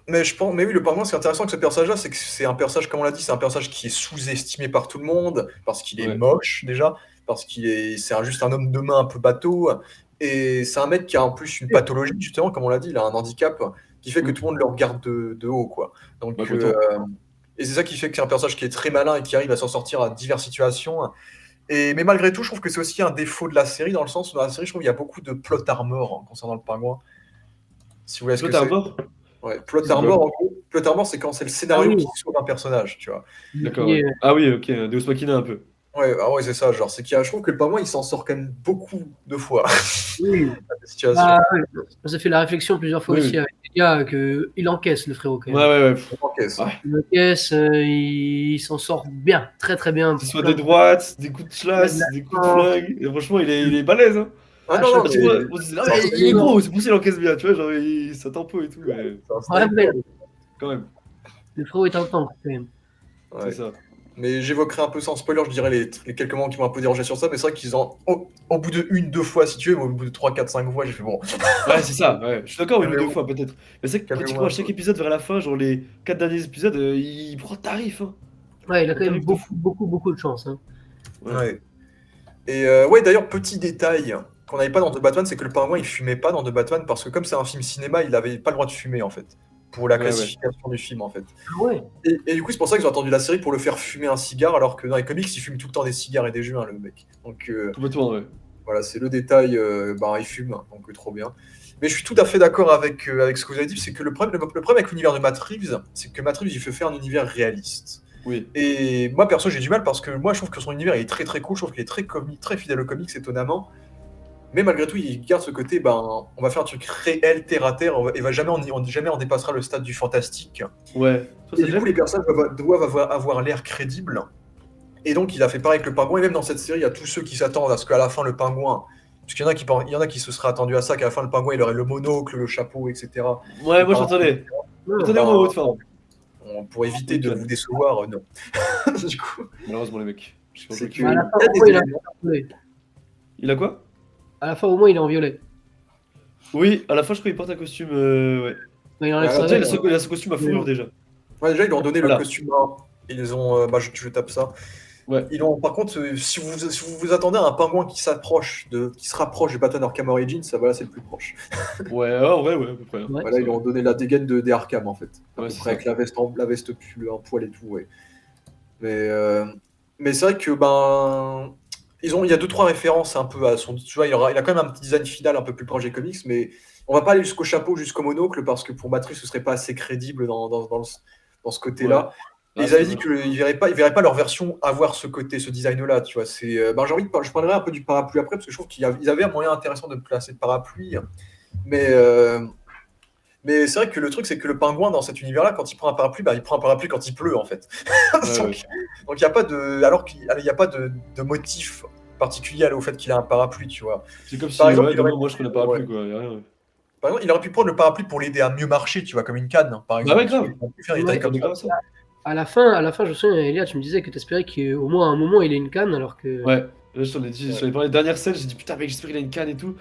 Mais je pense, mais oui, le pingouin, ce qui est intéressant avec ce personnage-là, c'est que c'est un personnage, comme on l'a dit, c'est un personnage qui est sous-estimé par tout le monde, parce qu'il est Ouais. moche, déjà, parce c'est juste un homme de main un peu bateau, et c'est un mec qui a en plus une pathologie, justement, comme on l'a dit, il a un handicap, qui fait que tout le monde le regarde de haut, quoi. Donc, Ouais, content. et c'est ça qui fait que c'est un personnage qui est très malin et qui arrive à s'en sortir à diverses situations. Mais malgré tout, je trouve que c'est aussi un défaut de la série, dans le sens où dans la série, je trouve qu'il y a beaucoup de plot armor concernant le pingouin. Si vous voyez ce Toi, que t'es un c'est. mort? Ouais, plot C'est quoi? armor, en gros, plot armor, c'est quand c'est le scénario Ah oui. qui sauve un personnage, tu vois. D'accord, ouais. Ah oui, ok, Deus Machina un peu. Ouais, ah ouais, c'est ça, genre, je trouve que le pingouin, il s'en sort quand même beaucoup de fois. Oui. La situation. Bah, ouais. Ça fait la réflexion plusieurs fois Oui, aussi oui. avec les gars qu'il encaisse le frérot quand Ouais, même. ouais, ouais. On encaisse. Ouais. Il encaisse, il s'en sort bien, très très bien. Que ce soit des droites, des coups de chlasse, des coups de flingue. Et franchement, il est balèze, hein. Ah à non, non, chaque mais. Ouais, on se dit, ah, mais il est gros, c'est pour ça qu'il encaisse bien, tu vois, genre, ça tempo et tout, mais C'est un Ouais, sniper. mais quand même, le frérot est un tank quand même. Ouais. c'est ça. Mais j'évoquerai un peu sans spoiler, je dirais les quelques moments qui m'ont un peu dérangé sur ça, mais c'est vrai qu'ils ont, au bout de 1-2 fois, si tu veux, mais au bout de 3, 4, 5 fois, j'ai fait bon. Ouais, c'est ça, ouais. Je suis d'accord, une ou deux Calmez-vous. fois peut-être. Mais c'est que Calmez-vous pratiquement un à chaque peu. épisode vers la fin, genre les 4 derniers épisodes, il prend tarif, hein. Ouais, il a quand même Tarif de fou. beaucoup de chance. Hein. Ouais. Ouais. Et ouais, d'ailleurs, petit détail qu'on n'avait pas dans The Batman, c'est que le pingouin, il fumait pas dans The Batman parce que comme c'est un film cinéma, il avait pas le droit de fumer en fait. Pour la Ouais, classification du film en fait. Ah ouais. Et du coup, c'est pour ça qu'ils ont attendu la série pour le faire fumer un cigare, alors que dans les comics, il fume tout le temps des cigares et des joints, le mec. Donc complètement, ouais. voilà, c'est le détail, bah, il fume, donc trop bien. Mais je suis tout à fait d'accord avec ce que vous avez dit, c'est que le problème avec l'univers de Matt Reeves, c'est que Matt Reeves, il fait faire un univers réaliste. Oui. Et moi, perso, j'ai du mal parce que moi, je trouve que son univers il est très très cool, je trouve qu'il est très comique, très fidèle aux comics, étonnamment. Mais malgré tout, il garde ce côté, ben, on va faire un truc réel, terre à terre, et jamais on dépassera le stade du fantastique. Ouais. Toi, Et ça du te coup, les gêne? personnages doivent avoir l'air crédibles. Et donc, il a fait pareil avec le pingouin. Et même dans cette série, il y a tous ceux qui s'attendent à ce qu'à la fin, le pingouin. Parce qu'il y en a qui se seraient attendus à ça, qu'à la fin, le pingouin, il aurait le monocle, le chapeau, etc. Ouais, Le moi parapluie, j'entendais. Non, J'entendais ben, en haute forme. pour éviter de vous décevoir, non. Du coup, Malheureusement, les mecs. Je sais pas c'est qui que. Bah, à la Il fin, y a au des moins, il a éléments. en violet. Il a quoi? À la fin, au moins, il est en violet. Oui, à la fin, je crois qu'il porte un costume. Ouais. Bah, il enlève Ouais, sa Déjà, veste. il a son costume à fourrure déjà. Ouais, déjà, ils lui ont donné le Voilà. costume à. Ils ont. Bah, je tape ça. Ouais. Par contre, si vous vous attendez à un pingouin qui se rapproche du Batman Arkham Origins, ça voilà, c'est le plus proche. Ouais, en vrai, ouais, à peu près. Hein. Ouais. Voilà, ils lui ont donné la dégaine des Arkham en fait. À Ouais, peu c'est près ça. avec la veste pull, un poil et tout, ouais. Mais c'est vrai que ben. Il y a 2-3 références un peu à son. Tu vois, il a quand même un petit design final un peu plus proche des comics, mais on va pas aller jusqu'au chapeau, jusqu'au monocle, parce que pour Matrix, ce serait pas assez crédible dans ce côté-là. Ouais. Et ils avaient dit qu'ils verraient pas leur version avoir ce côté, ce design-là, tu vois. Ben, je parlerai un peu du parapluie après, parce que je trouve qu'ils avaient un moyen intéressant de placer le parapluie. Mais c'est vrai que le truc, c'est que le pingouin, dans cet univers-là, quand il prend un parapluie, bah, il prend un parapluie quand il pleut, en fait. Ouais, donc, il n'y a pas de. Alors qu'il n'y a pas de motif particulier au fait qu'il a un parapluie, tu vois. C'est comme si, Par exemple, ouais, demain, moi je connais pas ouais. plus, quoi. Y a rien. Par exemple, il aurait pu prendre le parapluie pour l'aider à mieux marcher, tu vois, comme une canne, par exemple. Bah ouais, grave. Il aurait pu faire des détails comme ça. À la fin, je me souviens, Elia, tu me disais que tu espérais qu'au moins à un moment il ait une canne, alors que. Ouais, là je t'en ai dit, je t'en ai parlé de dernière scène, j'ai dit putain, mec, j'espère qu'il a une canne et tout.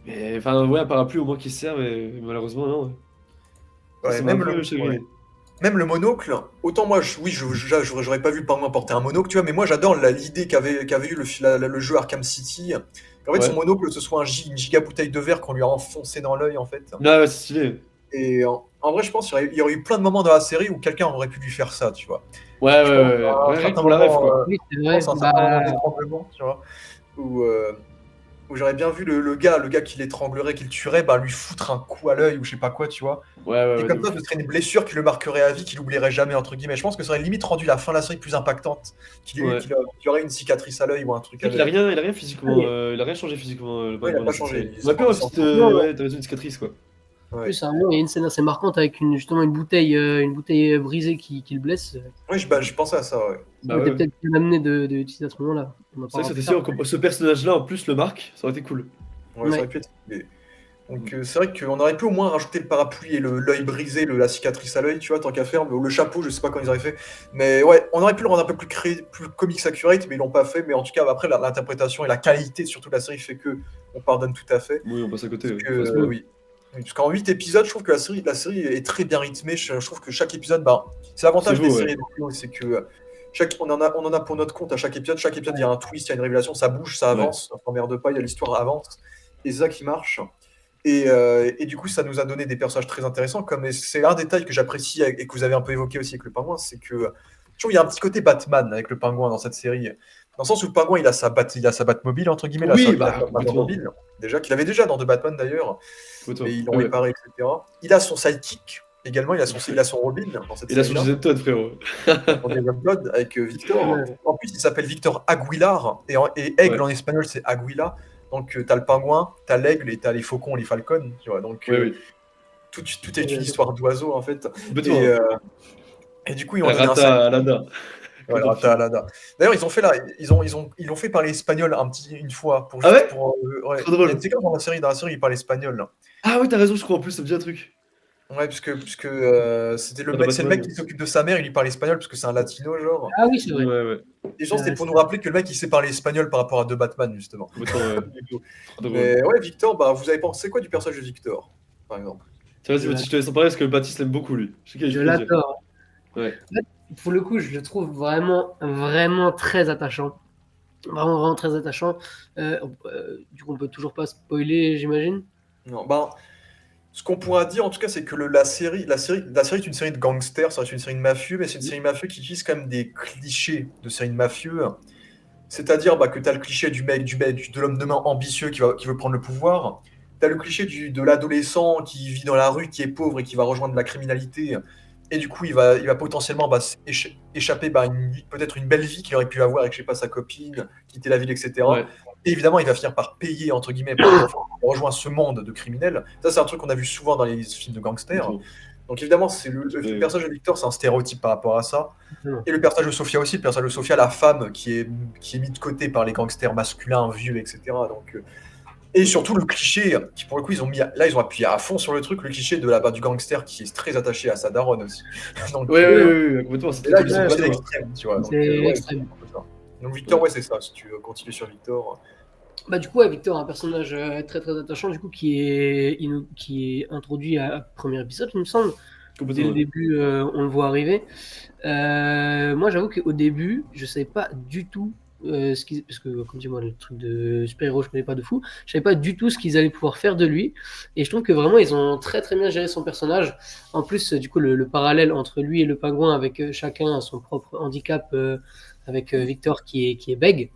Mais enfin, ouais, un parapluie au moins qui sert, mais malheureusement, non. Ouais. Ouais, Ça m'a un même, peu chagriné. même le monocle, autant moi, j'aurais pas vu le pingouin porter un monocle, tu vois, mais moi j'adore l'idée qu'avait eu le jeu Arkham City. En fait, son Ouais. monocle, ce soit une giga bouteille de verre qu'on lui a enfoncé dans l'œil, en fait. Ah ouais, c'est stylé. Et en vrai, je pense qu'il y aurait eu plein de moments dans la série où quelqu'un aurait pu lui faire ça, tu vois. Ouais, Je ouais, pense ouais. à un Ouais, rien que certain pour la ref, moment, quoi. Oui, c'est je vrai. pense à un Bah, certain moment d'étranglement, tu vois. Où où j'aurais bien vu le gars qui l'étranglerait, qui le tuerait, bah, lui foutre un coup à l'œil ou je sais pas quoi, tu vois. Et Ouais, comme de ça, ouf. ce serait une blessure qui le marquerait à vie, qu'il oublierait jamais, entre guillemets. Je pense que ça aurait limite rendu la fin de la série plus impactante, Ouais. qu'il aurait une cicatrice à l'œil ou un truc C'est vrai qu'il a avec. rien, il a rien Ah, physiquement, il a rien changé physiquement, le Ouais, il a pingouin pas dans cette changé. série. On a pu avoir une petite, Non, ouais, t'as raison, une cicatrice quoi. en Ouais. plus, à un moment, il y a une scène assez marquante avec justement une bouteille brisée qui le blesse. Oui, je pensais à ça, ouais. Bah C'était ouais. peut-être bien amené de l'utiliser à ce moment-là. On en C'est vrai parlera que plus c'était tard. sûr, ce personnage-là en plus le marque, ça aurait été cool. Ouais, ça Ouais. aurait pu être stylé. Donc c'est vrai qu'on aurait pu au moins rajouter le parapluie et l'œil brisé, la cicatrice à l'œil, tu vois, tant qu'à faire, ou le chapeau, je sais pas quand ils auraient fait. Mais ouais, on aurait pu le rendre un peu plus comics accurate, mais ils l'ont pas fait. Mais en tout cas, après, l'interprétation et la qualité surtout de la série fait que on pardonne tout à fait. Oui, on passe à côté. Parce que, Facilement. oui. Oui, parce qu'en 8 épisodes, je trouve que la série est très bien rythmée. Je trouve que chaque épisode, bah, c'est l'avantage C'est des beau, séries ouais. et des films, c'est que on en a pour notre compte à chaque épisode. Chaque épisode, il y a un twist, il y a une révélation, ça bouge, ça Ouais. avance. On s'emmerde pas, il y a l'histoire avance. Et c'est ça qui marche. Et du coup, ça nous a donné des personnages très intéressants. Comme c'est un détail que j'apprécie et que vous avez un peu évoqué aussi avec le pingouin, c'est que je trouve qu'il y a un petit côté Batman avec le pingouin dans cette série. Dans le sens où le pingouin, il a sa Batmobile, entre guillemets, Oui, il a bah, sa complètement. Batmobile, déjà, qu'il avait déjà dans The Batman d'ailleurs, Complètement. mais ils l'ont Ouais. réparé, etc. Il a son sidekick également, il a son Robin dans cette Il a son série-là. Jason Todd, frérot. On est Blood avec Victor. Ouais. En plus, il s'appelle Victor Aguilar et aigle Ouais. en espagnol, c'est Aguila. Donc, t'as le pingouin, t'as l'aigle et t'as les faucons, les falcons, tu vois. Donc, Oui. tout est une histoire d'oiseau en fait. Complètement. Et du coup, ils ont donné un Rata sidekick. Alada. Ouais, Comme dans le Rata film. Alada. D'ailleurs, ils l'ont fait parler espagnol une fois pour Ah juste ouais? pour. Ouais. Trop Il y a drôle. une séquence dans la série, il parle espagnol, là. Ah oui, t'as raison, je crois en plus, ça me dit un truc. Ouais, puisque c'était Ah, dans c'est le mec Batman. qui s'occupe de sa mère, il lui parle espagnol parce que c'est un latino, genre. Ah oui, c'est vrai. Ouais. Et genre, c'était pour nous C'est- rappeler que le mec, il sait parler espagnol par rapport à deux Batman, justement. Complètement, ouais. Du coup. Trop drôle. Mais ouais, Victor, bah, vous avez pensé quoi du personnage de Victor, par exemple? Tiens, vas-y, Baptiste, je te laisse en parler parce que Baptiste l'aime beaucoup, lui. Je sais qu'il y a Je des trucs à dire. l'adore. Ouais. Pour le coup, je le trouve vraiment très attachant. Vraiment très attachant. Du coup, on peut toujours pas spoiler, j'imagine. Non, bah, ce qu'on pourra dire en tout cas, c'est que la série est une série de gangsters, ça reste une série de mafieux, mais c'est une série de mafieux qui utilise quand même des clichés de série de mafieux. C'est-à-dire bah, que tu as le cliché de l'homme de main ambitieux qui veut prendre le pouvoir. Tu as le cliché de l'adolescent qui vit dans la rue, qui est pauvre et qui va rejoindre la criminalité. Et du coup, il va potentiellement bah, échapper bah, peut-être une belle vie qu'il aurait pu avoir avec, je sais pas, sa copine, quitter la ville, etc. Ouais. Et évidemment, il va finir par payer, entre guillemets, pour rejoindre ce monde de criminels. Ça, c'est un truc qu'on a vu souvent dans les films de gangsters. Complètement. Donc évidemment, le personnage de Victor, c'est un stéréotype par rapport à ça. Non. Et le personnage de Sophia aussi, le personnage de Sophia, la femme qui est mis de côté par les gangsters masculins, vieux, etc. Donc, et surtout le cliché, qui pour le coup, ils ont appuyé à fond sur le truc, le cliché du gangster qui est très attaché à sa daronne aussi. Donc, Ouais, complètement, c'est et là, très ils ont poussé bateau, hein. l'extrême, tu vois. Donc, C'est ouais, extrême. c'est un peu ça. Donc Victor, ouais, c'est ça, si tu veux continuer sur Victor. Bah, du coup, ouais, Victor, un personnage très attachant, du coup, qui est introduit à premier épisode, il me semble. Dès Complètement. le Ouais. début, on le voit arriver. Moi, j'avoue qu'au début, je savais pas du tout parce que, comme dis moi, le truc de super-héros, je connais pas de fou. Je savais pas du tout ce qu'ils allaient pouvoir faire de lui. Et je trouve que vraiment, ils ont très bien géré son personnage. En plus, du coup, le parallèle entre lui et le pingouin, avec chacun son propre handicap, avec Victor qui est bègue.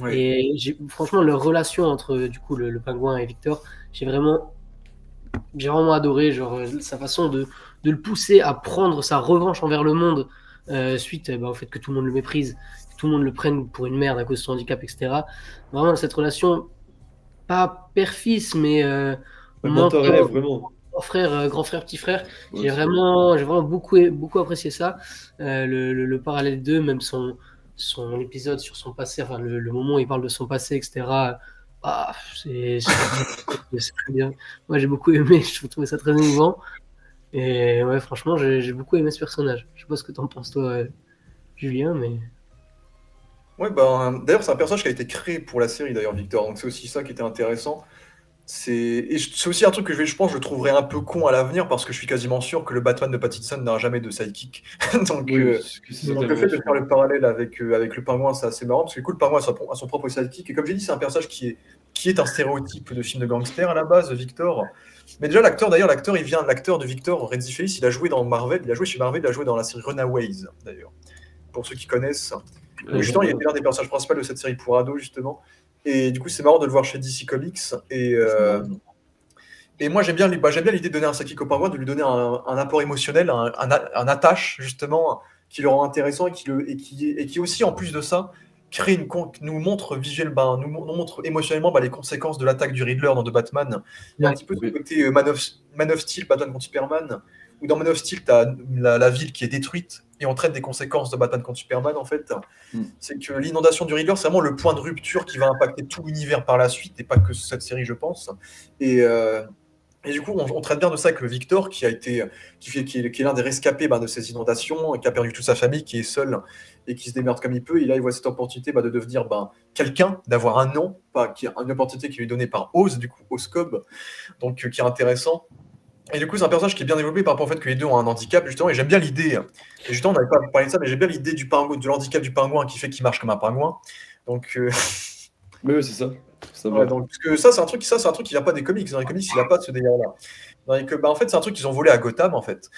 Ouais. Et franchement, leur relation entre du coup le pingouin et Victor, j'ai vraiment adoré, genre sa façon de le pousser à prendre sa revanche envers le monde suite bah, au fait que tout le monde le méprise, que tout le monde le prenne pour une merde à cause de son handicap, etc. Vraiment cette relation, pas père-fils, mais Mentor-élève, vraiment. grand frère, petit frère. Ouais, J'ai vraiment beaucoup apprécié ça. Le parallèle d'eux, même son épisode sur son passé, enfin le moment où il parle de son passé, etc. Ah, c'est très bien. Moi, j'ai beaucoup aimé, je trouvais ça très émouvant. Et ouais, franchement, j'ai beaucoup aimé ce personnage. Je sais pas ce que t'en penses, toi, Julien, mais. Ouais, bah, d'ailleurs, c'est un personnage qui a été créé pour la série, d'ailleurs, Victor. Donc c'est aussi ça qui était intéressant. C'est aussi un truc que je pense, je le trouverais un peu con à l'avenir parce que je suis quasiment sûr que le Batman de Pattinson n'aura jamais de sidekick. Donc, Oui, c'est donc le totalement fait de sûr. faire le parallèle avec le pingouin, c'est assez marrant parce que du coup, le pingouin a son propre sidekick. Et comme j'ai dit, c'est un personnage qui est un stéréotype de film de gangster à la base, Victor. Mais déjà, l'acteur de Victor, Renzi Felix, il a joué dans Marvel, il a joué chez Marvel, il a joué dans la série Runaways, d'ailleurs. Pour ceux qui connaissent. Justement, il était l'un des personnages principaux de cette série pour ados, justement. Et du coup, c'est marrant de le voir chez DC Comics. Et moi, j'aime bien l'idée de donner un sidekick au pingouin, de lui donner un apport émotionnel, un attache, justement, qui le rend intéressant et qui aussi, en plus de ça, nous montre nous montre émotionnellement les conséquences de l'attaque du Riddler dans The Batman. Il y a un Ouais. petit peu ce Oui. côté Man of Steel, Batman contre Superman, où dans Man of Steel, tu as la ville qui est détruite et on traite des conséquences de Batman contre Superman, en fait. Mm. C'est que l'inondation du Riddler, c'est vraiment le point de rupture qui va impacter tout l'univers par la suite, et pas que cette série, je pense. Et du coup, on traite bien de ça avec le Victor, qui est l'un des rescapés de ces inondations, qui a perdu toute sa famille, qui est seul et qui se démerde comme il peut. Et là, il voit cette opportunité de devenir quelqu'un, d'avoir un nom, une opportunité qui lui est donnée par Oz, du coup, Oz Cobb, donc qui est intéressant. Et du coup, c'est un personnage qui est bien développé par rapport au fait que les deux ont un handicap, justement. Et j'aime bien l'idée, et justement, on n'avait pas parlé de ça, mais j'aime bien l'idée de l'handicap du pingouin qui fait qu'il marche comme un pingouin. Donc, Mais oui, c'est ça. Ça ouais, va. donc, parce que ça, c'est un truc qui vient pas des comics. Dans les comics, il a pas de ce délire-là. En fait, c'est un truc qu'ils ont volé à Gotham, en fait.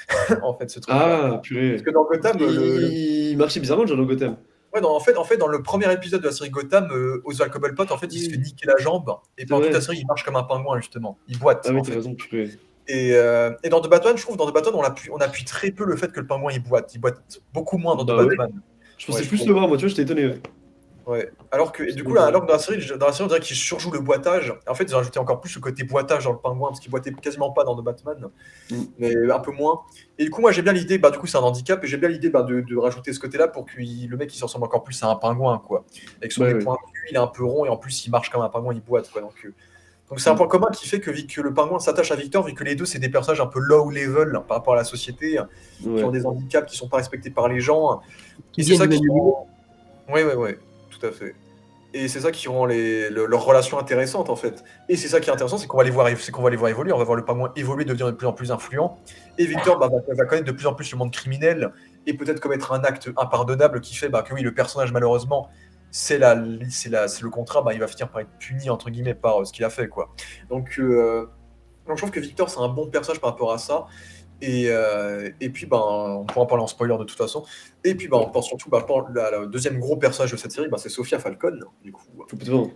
En fait, ce truc-là. Ah, Parce purée. que dans Gotham, Il marchait bizarrement, le genre de Gotham. ouais, en fait, dans le premier épisode de la série Gotham, Oswald Cobblepot, en fait, il se fait Oui, niquer la jambe. Et c'est pendant toute la vrai. série, il marche comme un pingouin, justement. Il boite, Ah oui, en t'as fait. raison, purée. Et dans The Batman, je trouve, dans The Batman, on appuie très peu le fait que le pingouin, il boite. Il boite beaucoup moins dans The Bah ouais. Batman. Je Ouais, pensais je plus trouve. le voir, moi, tu vois, j'étais étonné. Ouais. Ouais. Alors que, et Je du sais coup, pas. alors que dans la série, on dirait qu'ils surjouent le boitage. En fait, ils ont rajouté encore plus le côté boitage dans le pingouin, parce qu'il boitait quasiment pas dans The Batman, Mm. mais un peu moins. Et du coup, moi, j'aime bien l'idée, du coup, c'est un handicap, et j'aime bien l'idée de rajouter ce côté-là pour que le mec, il se ressemble encore plus à un pingouin, quoi. Avec son Bah nez ouais. pointu, il est un peu rond, et en plus, il marche comme un pingouin, il boite, quoi. Donc c'est un Mm. point commun qui fait que le pingouin s'attache à Victor, vu que les deux, c'est des personnages un peu low level par rapport à la société, qui ont Ouais. des handicaps, qui sont pas respectés par les gens. Qui Et c'est viennent ça du qui même milieu. rend... Ouais, tout à fait. Et c'est ça qui rend leurs relations intéressantes, en fait. Et c'est ça qui est intéressant, c'est qu'on va les voir évoluer. On va voir le pingouin évoluer, devenir de plus en plus influent. Et Victor va connaître de plus en plus le monde criminel et peut-être commettre un acte impardonnable qui fait que oui, le personnage, malheureusement, c'est le contrat, il va finir par être puni, entre guillemets, par ce qu'il a fait, quoi. Donc je trouve que Victor, c'est un bon personnage par rapport à ça. Et puis, on pourra en parler en spoiler de toute façon. Et puis, on pense surtout, le deuxième gros personnage de cette série, c'est Sophia Falcon, du coup. Complètement.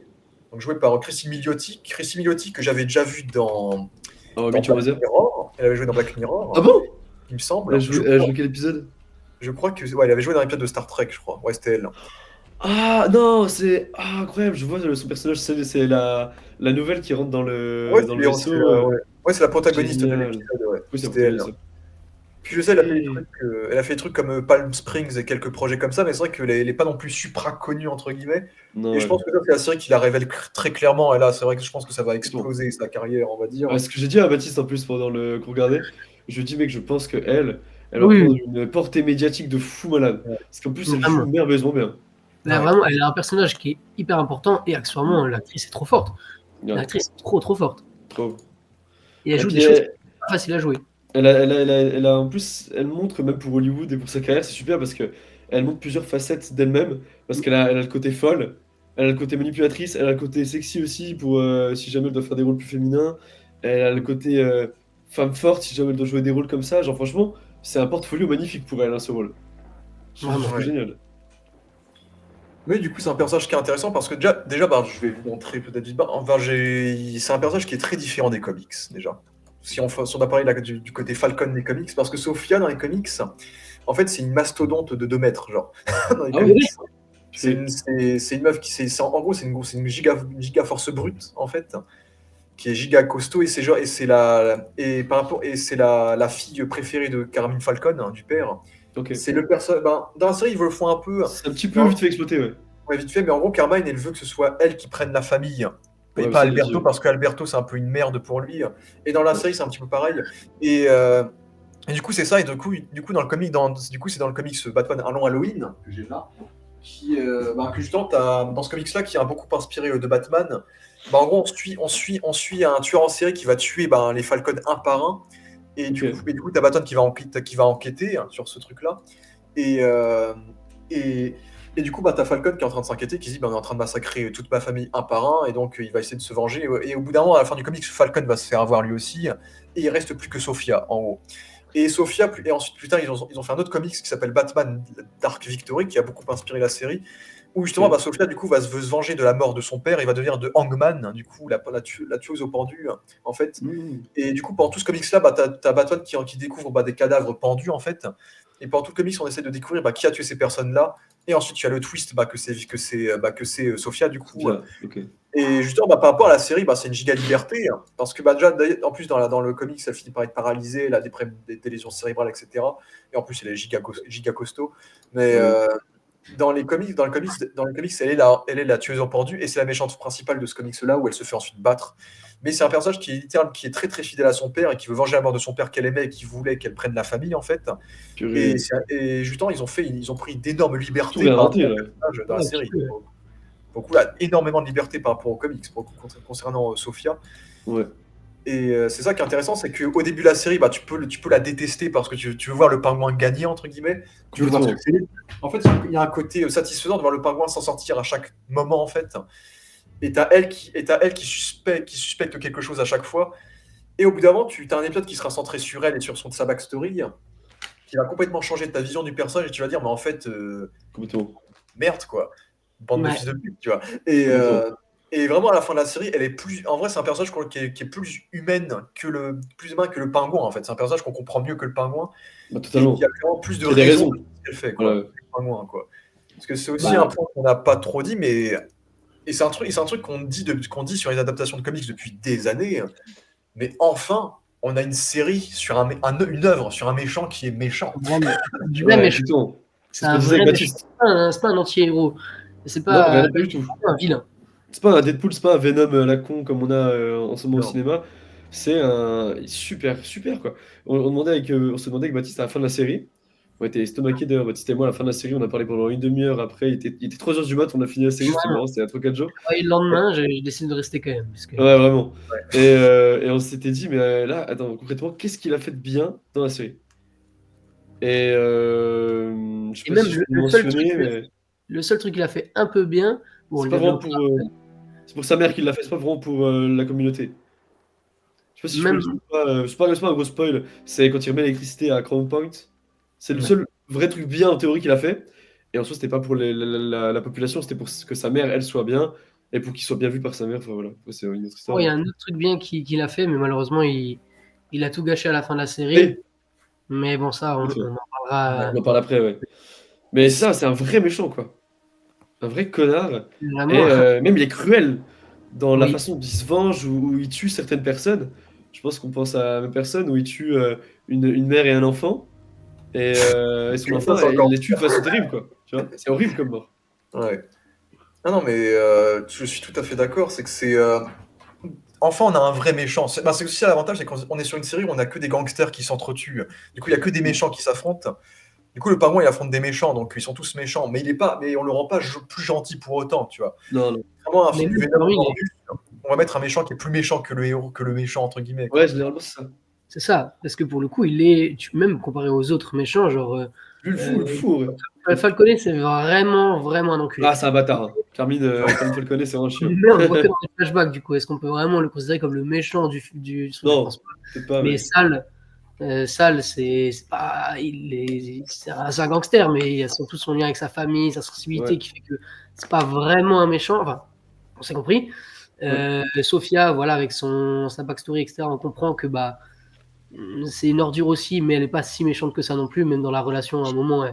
Donc, jouée par Chrissy Milioti. Chrissy Milioti, que j'avais déjà vu Ah, dans Meteor Black Laser. Mirror. Elle avait joué dans Black Ah Mirror, bon? il me semble. Elle a joué quel épisode? Je crois que. Ouais, elle avait joué dans un épisode de Star Trek, je crois. Ouais, c'était elle. Ah non, c'est incroyable, je vois son personnage, c'est la nouvelle qui rentre Ouais, dans le vaisseau. c'est la protagoniste de Génial. l'épisode, ouais. Oui, c'est C'était elle. ça. Puis je sais, elle a fait des trucs comme Palm Springs et quelques projets comme ça, mais c'est vrai qu'elle n'est pas non plus supra connue, entre guillemets. Non, Et je ouais. pense que ça, c'est la série qui la révèle très clairement. Et là, c'est vrai que je pense que ça va Complètement. exploser sa carrière, on va dire. Ouais, ce que j'ai dit à Baptiste en plus pendant le qu'on regardait, je lui ai dit mec, je pense que elle va prendre Oui, une portée médiatique de fou malade. Ouais. Parce qu'en plus, elle joue vraiment. merveilleusement bien. Là, Ouais. vraiment, elle a un personnage qui est hyper important et accessoirement, l'actrice est trop forte. Ouais, L'actrice est trop forte. trop. Et elle Et joue puis des choses qui sont pas faciles à jouer. en plus, elle montre même pour Hollywood et pour sa carrière, c'est super parce que elle montre plusieurs facettes d'elle-même. Parce elle a le côté folle, elle a le côté manipulatrice, elle a le côté sexy aussi pour si jamais elle doit faire des rôles plus féminins. Elle a le côté femme forte si jamais elle doit jouer des rôles comme ça. Genre franchement, c'est un portfolio magnifique pour elle, hein, ce rôle. Je Vraiment. trouve Ouais. génial. Mais du coup, c'est un personnage qui est intéressant parce que déjà je vais vous montrer peut-être vite. C'est un personnage qui est très différent des comics, déjà. Si on doit parler là, du côté Falcon des comics, parce que Sophia, dans les comics, en fait, c'est une mastodonte de 2 mètres, genre. Dans les Ah comics. oui? C'est une meuf en gros, c'est une giga force brute, en fait, qui est giga costaud, et c'est la fille préférée de Carmine Falcon, du père. Ok. C'est le personnage. Dans la série, ils le font un peu. C'est un petit peu vite fait exploiter, ouais. Ouais, vite fait, mais en gros, Carmine, elle veut que ce soit elle qui prenne la famille. Et Ouais, pas ça, il l'a dit, Alberto, ouais. parce qu'Alberto, c'est un peu une merde pour lui. Et dans la série, c'est un petit peu pareil. Et, et du coup, c'est ça. Et du coup dans le comic, c'est dans le comics Batman Un long Halloween, que j'ai là, que justement, dans ce comics-là, qui a beaucoup inspiré de Batman. En gros, on suit un tueur en série qui va tuer les Falcons un par un. Et du Ok. coup, t'as Batman qui va enquêter sur ce truc-là. Et, et, et du coup, t'as Falcon qui est en train de s'inquiéter, qui se dit on est en train de massacrer toute ma famille un par un, et donc il va essayer de se venger. Et au bout d'un moment, à la fin du comics, Falcon va se faire avoir lui aussi, et il reste plus que Sophia en haut. Et Sophia, et ensuite, plus tard, ils ont fait un autre comics qui s'appelle Batman Dark Victory, qui a beaucoup inspiré la série, où justement, Ok. bah, Sophia, du coup, veut se venger de la mort de son père, et va devenir de Hangman, du coup, la tueuse au pendu, en fait. Mmh. Et du coup, pendant tout ce comics-là, bah, t'as Batman qui découvre des cadavres pendus, en fait. Et pendant tout le comics, on essaie de découvrir qui a tué ces personnes-là. Et ensuite, tu as le twist que c'est Sophia, du coup. Sophia, ok. Et justement, par rapport à la série, c'est une giga liberté, parce que déjà, en plus, dans le comics, elle finit par être paralysée, elle a des lésions cérébrales, etc. Et en plus, elle est giga costaud. Mais Ouais. dans le comics, elle est la tueuse en pendu, et c'est la méchante principale de ce comics-là, où elle se fait ensuite battre. Mais c'est un personnage qui est très très fidèle à son père, et qui veut venger la mort de son père qu'elle aimait, et qui voulait qu'elle prenne la famille, en fait. Et, Purée. et justement, ils ont pris d'énormes Tout libertés par rapport réinventé, au là. personnage dans la Ouais, un petit série. peu. Pour le coup, là, énormément de liberté par rapport aux comics, concernant Sophia. Ouais. Et c'est ça qui est intéressant, c'est qu'au début de la série, tu peux la détester parce que tu veux voir le pingouin gagner, entre guillemets. Tu veux voir Complètement. succéder. En fait, il y a un côté satisfaisant de voir le pingouin s'en sortir à chaque moment, en fait. Et t'as elle qui suspecte quelque chose à chaque fois. Et au bout d'un moment, tu as un épisode qui sera centré sur elle et sur sa backstory, qui va complètement changer ta vision du personnage, et tu vas dire, mais en fait, Complètement. merde, quoi. Bande de Ouais. fils de pute, tu vois. Et vraiment, à la fin de la série, elle est plus. En vrai, c'est un personnage qui est plus humain plus humain que le pingouin, en fait. C'est un personnage qu'on comprend mieux que le pingouin, Bah, et totalement. qui a clairement plus de Qui a des raisons raisons. de ce qu'elle fait, quoi, Voilà. que le pingouin, quoi. Parce que c'est aussi Bah, un point qu'on n'a pas trop dit, mais. Et c'est un truc qu'on dit sur les adaptations de comics depuis des années. Mais enfin, on a une série sur une œuvre sur un méchant qui est méchant. vraiment, du vrai Ouais, méchant. exactement. C'est C'est ce qu'on un disait avec vrai méchant. Baptiste. C'est pas un anti-héros. C'est Non, pas pas du tout. un vilain. C'est pas un Deadpool, c'est pas un Venom à la con comme on a en ce moment au Non. cinéma. C'est un super, super quoi. On se demandait avec Baptiste à la fin de la série. On était estomaqués d'ailleurs, Baptiste et moi, à la fin de la série, on a parlé pendant une demi-heure après. Il était 3h du mat, on a fini la série, c'était Vraiment. marrant, c'était à 3-4 jours. Et le lendemain, j'ai décidé de rester quand même. Parce que... Ouais, vraiment. Ouais. Et on s'était dit, mais là, attends, concrètement, qu'est-ce qu'il a fait de bien dans la série? Et je sais Et pas même si je peux le le seul truc, mentionner, mais le seul truc qu'il a fait un peu bien, bon, on c'est le pas vraiment développera pour. C'est pour sa mère qu'il l'a fait, c'est pas vraiment pour la communauté. Je sais pas si je peux le même. dire ou pas, c'est pas un gros spoil, c'est quand il remet l'électricité à Crown Point. C'est le Ouais. seul vrai truc bien en théorie qu'il a fait. Et en soi, c'était pas pour la population, c'était pour que sa mère, elle, soit bien, et pour qu'il soit bien vu par sa mère. Enfin voilà, c'est une autre Oh, il y histoire. a un autre truc bien qu'il a fait, mais malheureusement, il a tout gâché à la fin de la série. Et, Mais bon, ça, on en Ouais. parlera on en parle après, ouais. Mais ça, c'est un vrai méchant, quoi. Un vrai connard. Et vraiment. même, il est cruel dans la Oui. façon dont il se venge, où il tue certaines personnes. Je pense qu'on pense à la même personne, où il tue une mère et un enfant. Et son Ça, enfant, c'est il encore. les tue de façon terrible, quoi. Tu vois? C'est horrible comme mort. Ouais. Ah non, mais je suis tout à fait d'accord. C'est que c'est. Enfin, on a un vrai méchant. C'est aussi l'avantage, c'est qu'on est sur une série où on a que des gangsters qui s'entretuent. Du coup, il y a que des méchants qui s'affrontent. Du coup, le pingouin, il affronte des méchants, donc ils sont tous méchants. Mais on le rend pas plus gentil pour autant, tu vois. Non, non. Vraiment un Mais film même Venom Corey, Morbus, on va mettre un méchant qui est plus méchant que le héros, que le méchant, entre guillemets, Ouais, quoi. généralement, c'est ça. c'est ça. Parce que pour le coup, même comparé aux autres méchants, genre. Lui, le Euh, fou, ouais. Falconet, c'est vraiment, vraiment un enculé. Ah, c'est un bâtard, hein. Carmine Falconet, c'est vraiment chiant. Mais on le voit que dans les flashbacks, du coup. Est-ce qu'on peut vraiment le considérer comme le méchant du truc? Je Non, pense pas. peut-être pas, Mais mais. Sal, c'est pas. C'est un gangster, mais il y a surtout son lien avec sa famille, sa sensibilité Ouais. qui fait que c'est pas vraiment un méchant. Enfin, on s'est compris. Sophia, voilà, avec sa backstory, etc., on comprend que c'est une ordure aussi, mais elle n'est pas si méchante que ça non plus. Même dans la relation, à un moment,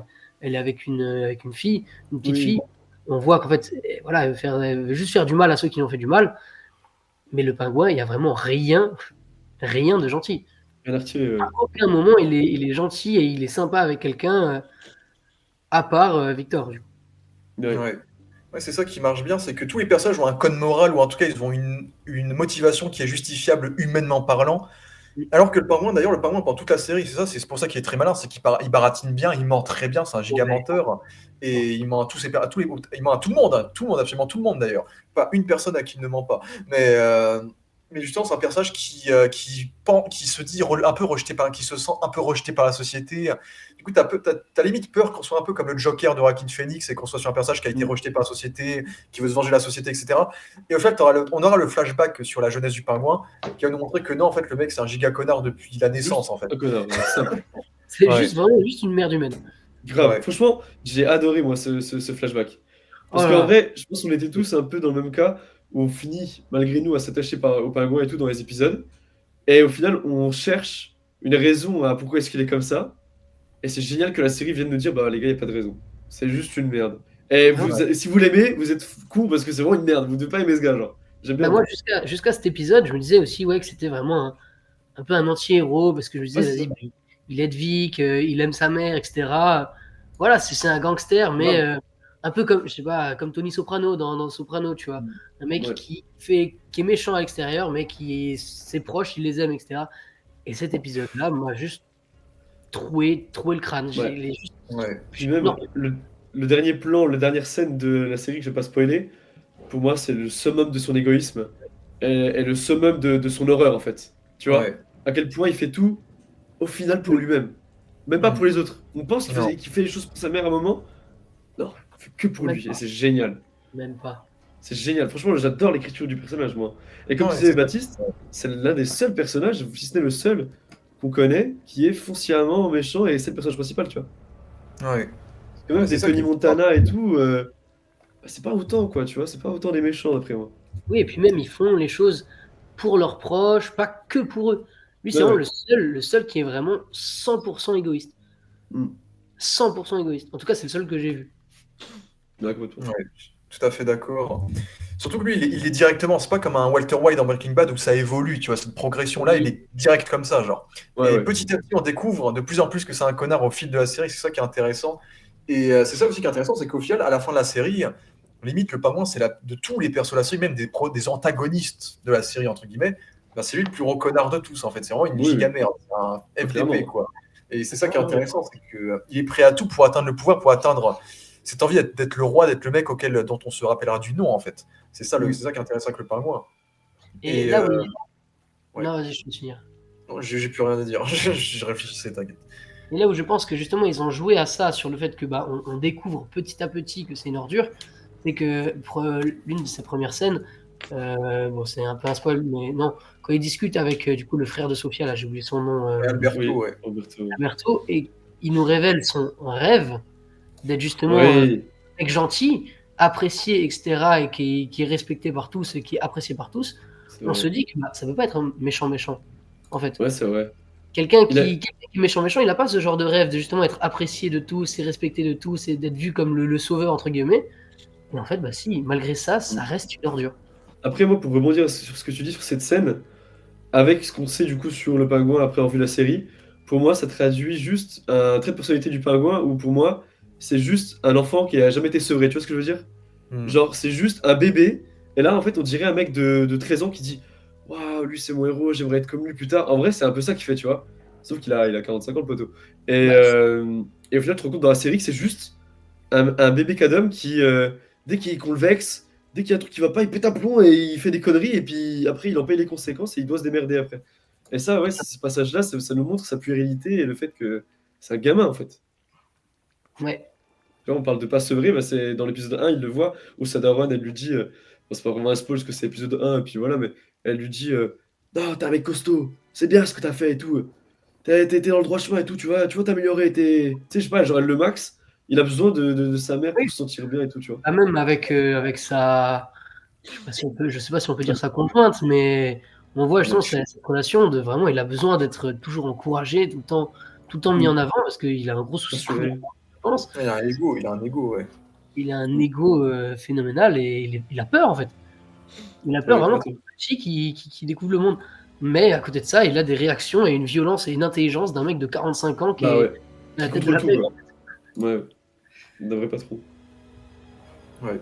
elle est avec une fille, une petite Oui. fille. On voit qu'en fait, voilà, elle veut juste faire du mal à ceux qui lui ont fait du mal. Mais le pingouin, il n'y a vraiment rien de gentil. Rien à retirer, ouais. À aucun moment, il est gentil et il est sympa avec quelqu'un, à part Victor. Du coup. Ouais. Ouais. Ouais, c'est ça qui marche bien, c'est que tous les personnages ont un code moral, ou en tout cas, ils ont une motivation qui est justifiable humainement parlant. Alors que le pingouin, d'ailleurs, pendant toute la série, c'est pour ça qu'il est très malin, c'est il baratine bien, il ment très bien, c'est un giga Ouais. menteur, et il ment il ment à tout le monde, absolument tout le monde d'ailleurs. Pas une personne à qui il ne ment pas. Mais Mais justement, c'est un personnage qui se dit un peu rejeté qui se sent un peu rejeté par la société. Du coup, t'as limite peur qu'on soit un peu comme le Joker de Joaquin Phoenix et qu'on soit sur un personnage qui a été rejeté par la société, qui veut se venger de la société, etc. Et au final, on aura le flashback sur la jeunesse du pingouin qui va nous montrer que non, en fait, le mec, c'est un giga connard depuis la naissance, en fait. Un connard, simple. C'est Ouais. juste vraiment juste une merde humaine. Grave. Ouais. Franchement, j'ai adoré, moi, ce flashback. Parce Oh là qu'en là. vrai, je pense qu'on était tous un peu dans le même cas, où on finit, malgré nous, à s'attacher au pingouin et tout dans les épisodes. Et au final, on cherche une raison à pourquoi est-ce qu'il est comme ça. Et c'est génial que la série vienne nous dire, bah les gars, il n'y a pas de raison. C'est juste une merde. Et si vous l'aimez, vous êtes con parce que c'est vraiment une merde. Vous ne devez pas aimer ce gars, genre. J'aime bien. Bah, moi, jusqu'à cet épisode, je me disais aussi que c'était vraiment un peu un anti-héros, parce que je me disais, Ouais, c'est vas-y, bah, il aide Vic, il aime sa mère, etc. Voilà, c'est un gangster, mais un peu comme, je sais pas, comme Tony Soprano dans Soprano, tu vois. Un mec Ouais. qui est méchant à l'extérieur, mais ses proches, il les aime, etc. Et cet épisode-là m'a juste troué le crâne. Ouais. Puis même Non. le dernier plan, la dernière scène de la série que je vais pas spoiler, pour moi, c'est le summum de son égoïsme et le summum de son horreur, en fait. Tu vois, Ouais. à quel point il fait tout au final pour lui-même. Même pas pour les autres. On pense Non. qu'il fait les choses pour sa mère à un moment. Non, il fait que pour Même lui. pas. Et c'est génial. Même pas. C'est génial. Franchement, j'adore l'écriture du personnage, moi. Et comme Ouais, disait c'est- Baptiste, c'est l'un des seuls personnages, si ce n'est le seul, qu'on connaît, qui est foncièrement méchant et c'est le personnage principal, tu vois. Ouais. Parce que même C'est des ça Tony qui est Montana et tout, bah, c'est pas autant, quoi, tu vois. C'est pas autant des méchants, d'après moi. Oui, et puis même, ils font les choses pour leurs proches, pas que pour eux. Lui, c'est Ouais, vraiment ouais. le seul qui est vraiment 100% égoïste. Mm. 100% égoïste. En tout cas, c'est le seul que j'ai vu. Ouais, complètement. Ouais, tout à fait d'accord. Surtout que lui, il est directement, c'est pas comme un Walter White dans Breaking Bad où ça évolue, tu vois, cette progression-là, il est direct comme ça, genre. Ouais, Et ouais. petit à petit, on découvre de plus en plus que c'est un connard au fil de la série, c'est ça qui est intéressant. Et c'est ça aussi qui est intéressant, c'est qu'au final, à la fin de la série, limite, le pingouin, c'est de tous les persos de la série, même des antagonistes de la série, entre guillemets, bah, c'est lui le plus gros connard de tous, en fait. C'est vraiment une Oui, giga oui. merde, c'est un FDP, Clairement. quoi. Et c'est ça qui est Ouais, ouais. intéressant, c'est qu'il est prêt à tout pour atteindre le pouvoir, pour atteindre cette envie d'être le roi, d'être le mec dont on se rappellera du nom, en fait. C'est ça, Mm. c'est ça qui est intéressant avec le pingouin. Et Et là, oui. ouais. Non, vas-y, je peux finir. Non, j'ai plus rien à dire. Je réfléchissais, t'inquiète. Et là où je pense que justement, ils ont joué à ça, sur le fait que bah, on découvre petit à petit que c'est une ordure, c'est que pour l'une de ses premières scènes, bon, c'est un peu un spoil, mais non, quand il discute avec du coup le frère de Sofia, là, j'ai oublié son nom, Alberto, Oui, ouais. Roberto. Alberto, et il nous révèle son rêve d'être justement Oui. mec gentil, apprécié, etc., et qui est respecté par tous et qui est apprécié par tous. C'est On vrai. se dit que bah, ça peut pas être un méchant, en fait. Ouais, c'est vrai. Quelqu'un Il a- qui est méchant, il n'a pas ce genre de rêve de justement être apprécié de tous et respecté de tous et d'être vu comme le sauveur, entre guillemets. Et en fait, bah si, malgré ça, ça reste une ordure. Après, moi, pour rebondir sur ce que tu dis sur cette scène, avec ce qu'on sait du coup sur le pingouin après avoir vu la série, pour moi, ça traduit juste un trait de personnalité du pingouin où pour moi, c'est juste un enfant qui a jamais été sevré. Tu vois ce que je veux dire? Hmm. Genre, c'est juste un bébé. Et là, en fait, on dirait un mec de 13 ans qui dit waouh, lui, c'est mon héros, j'aimerais être comme lui plus tard. En vrai, c'est un peu ça qu'il fait, tu vois. Sauf il a 45 ans, le poteau. Bah, Et au final, tu te rends compte dans la série que c'est juste un bébé cadom qui, qu'on le vexe, dès qu'il y a un truc qui va pas, il pète un plomb et il fait des conneries. Et puis après, il en paye les conséquences et il doit se démerder après. Et ça, ouais, ce passage-là, ça nous montre sa puérilité et le fait que c'est un gamin, en fait. ouais. Tu vois, on parle de pas sevrer, bah c'est dans l'épisode 1, il le voit, où sa daronne, elle lui dit, bon, c'est pas vraiment un spoil parce que c'est l'épisode 1, et puis voilà, mais elle lui dit, non, t'es un mec costaud, c'est bien ce que t'as fait et tout, t'es dans le droit chemin et tout, tu vas t'améliorer, tu sais, je sais pas, genre elle le max, il a besoin de sa mère Oui. pour se sentir bien et tout, tu vois. Bah, même avec sa. Je sais pas si on peut dire sa conjointe, mais on voit justement cette relation de vraiment, il a besoin d'être toujours encouragé, tout le temps mis en avant, parce qu'il a un gros souci de Rassuré. confiance, je pense. Il a un ego, ouais. Il a un ego phénoménal et il a peur, en fait. Il a peur Ouais, vraiment complètement. comme petit qui découvre le monde. Mais à côté de ça, il a des réactions et une violence et une intelligence d'un mec de 45 ans qui Bah est ouais, à la qui tête de contrôle la tout, paix. quoi. Ouais, il devrait pas trop. Ouais.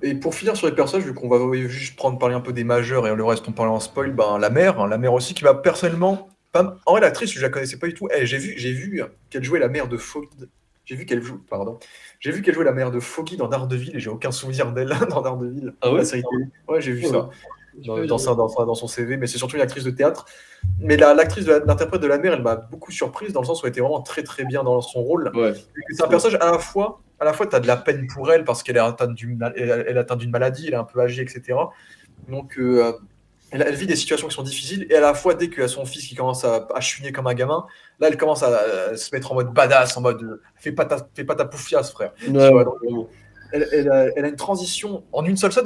Et pour finir sur les personnages, vu qu'on va juste parler un peu des majeurs et le reste on parle en spoil, ben la mère aussi qui va personnellement. En vrai, l'actrice, je la connaissais pas du tout. J'ai vu qu'elle jouait la mère de Foggy. J'ai vu qu'elle joue, pardon. J'ai vu qu'elle jouait la mère de Foggy dans Daredevil et j'ai aucun souvenir d'elle dans Daredevil, Ah la ouais? série télé. Ouais, j'ai vu Ouais, ça. dans son CV, mais c'est surtout une actrice de théâtre. Mais l'interprète de la mère, elle m'a beaucoup surprise dans le sens où elle était vraiment très très bien dans son rôle. Ouais. C'est un personnage à la fois tu as de la peine pour elle parce qu'elle est atteinte elle est atteinte d'une maladie, elle est un peu âgée, etc. Donc elle vit des situations qui sont difficiles et à la fois dès qu'il y a son fils qui commence à chouiner comme un gamin, là elle commence à se mettre en mode badass, en mode fais pas ta poufiasse frère. Ouais, Tu vois, ouais, donc, vraiment. elle a une transition en une seule scène,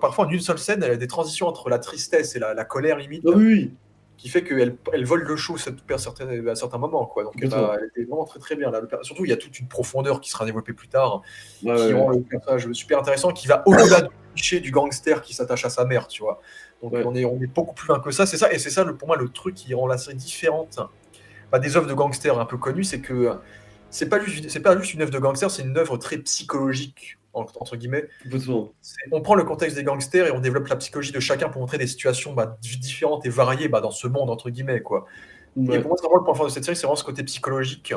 parfois en une seule scène, elle a des transitions entre la tristesse et la colère limite, Ah oui, oui, qui fait qu'elle vole le show à certains moments. Quoi. Donc complètement. elle était vraiment très très bien. Là. Surtout, il y a toute une profondeur qui sera développée plus tard, Ouais, qui ouais, rend ouais. le personnage super intéressant, qui va au-delà du cliché du gangster qui s'attache à sa mère. Tu vois. Donc Ouais. on est beaucoup plus loin que ça. C'est ça, et c'est ça pour moi le truc qui rend la série différente des œuvres de gangsters un peu connues, c'est que c'est pas juste une œuvre de gangster, c'est une œuvre très psychologique, entre guillemets. Complètement. On prend le contexte des gangsters et on développe la psychologie de chacun pour montrer des situations différentes et variées dans ce monde, entre guillemets. Quoi. Et Ouais. pour moi, c'est vraiment le point fort de cette série, c'est vraiment ce côté psychologique.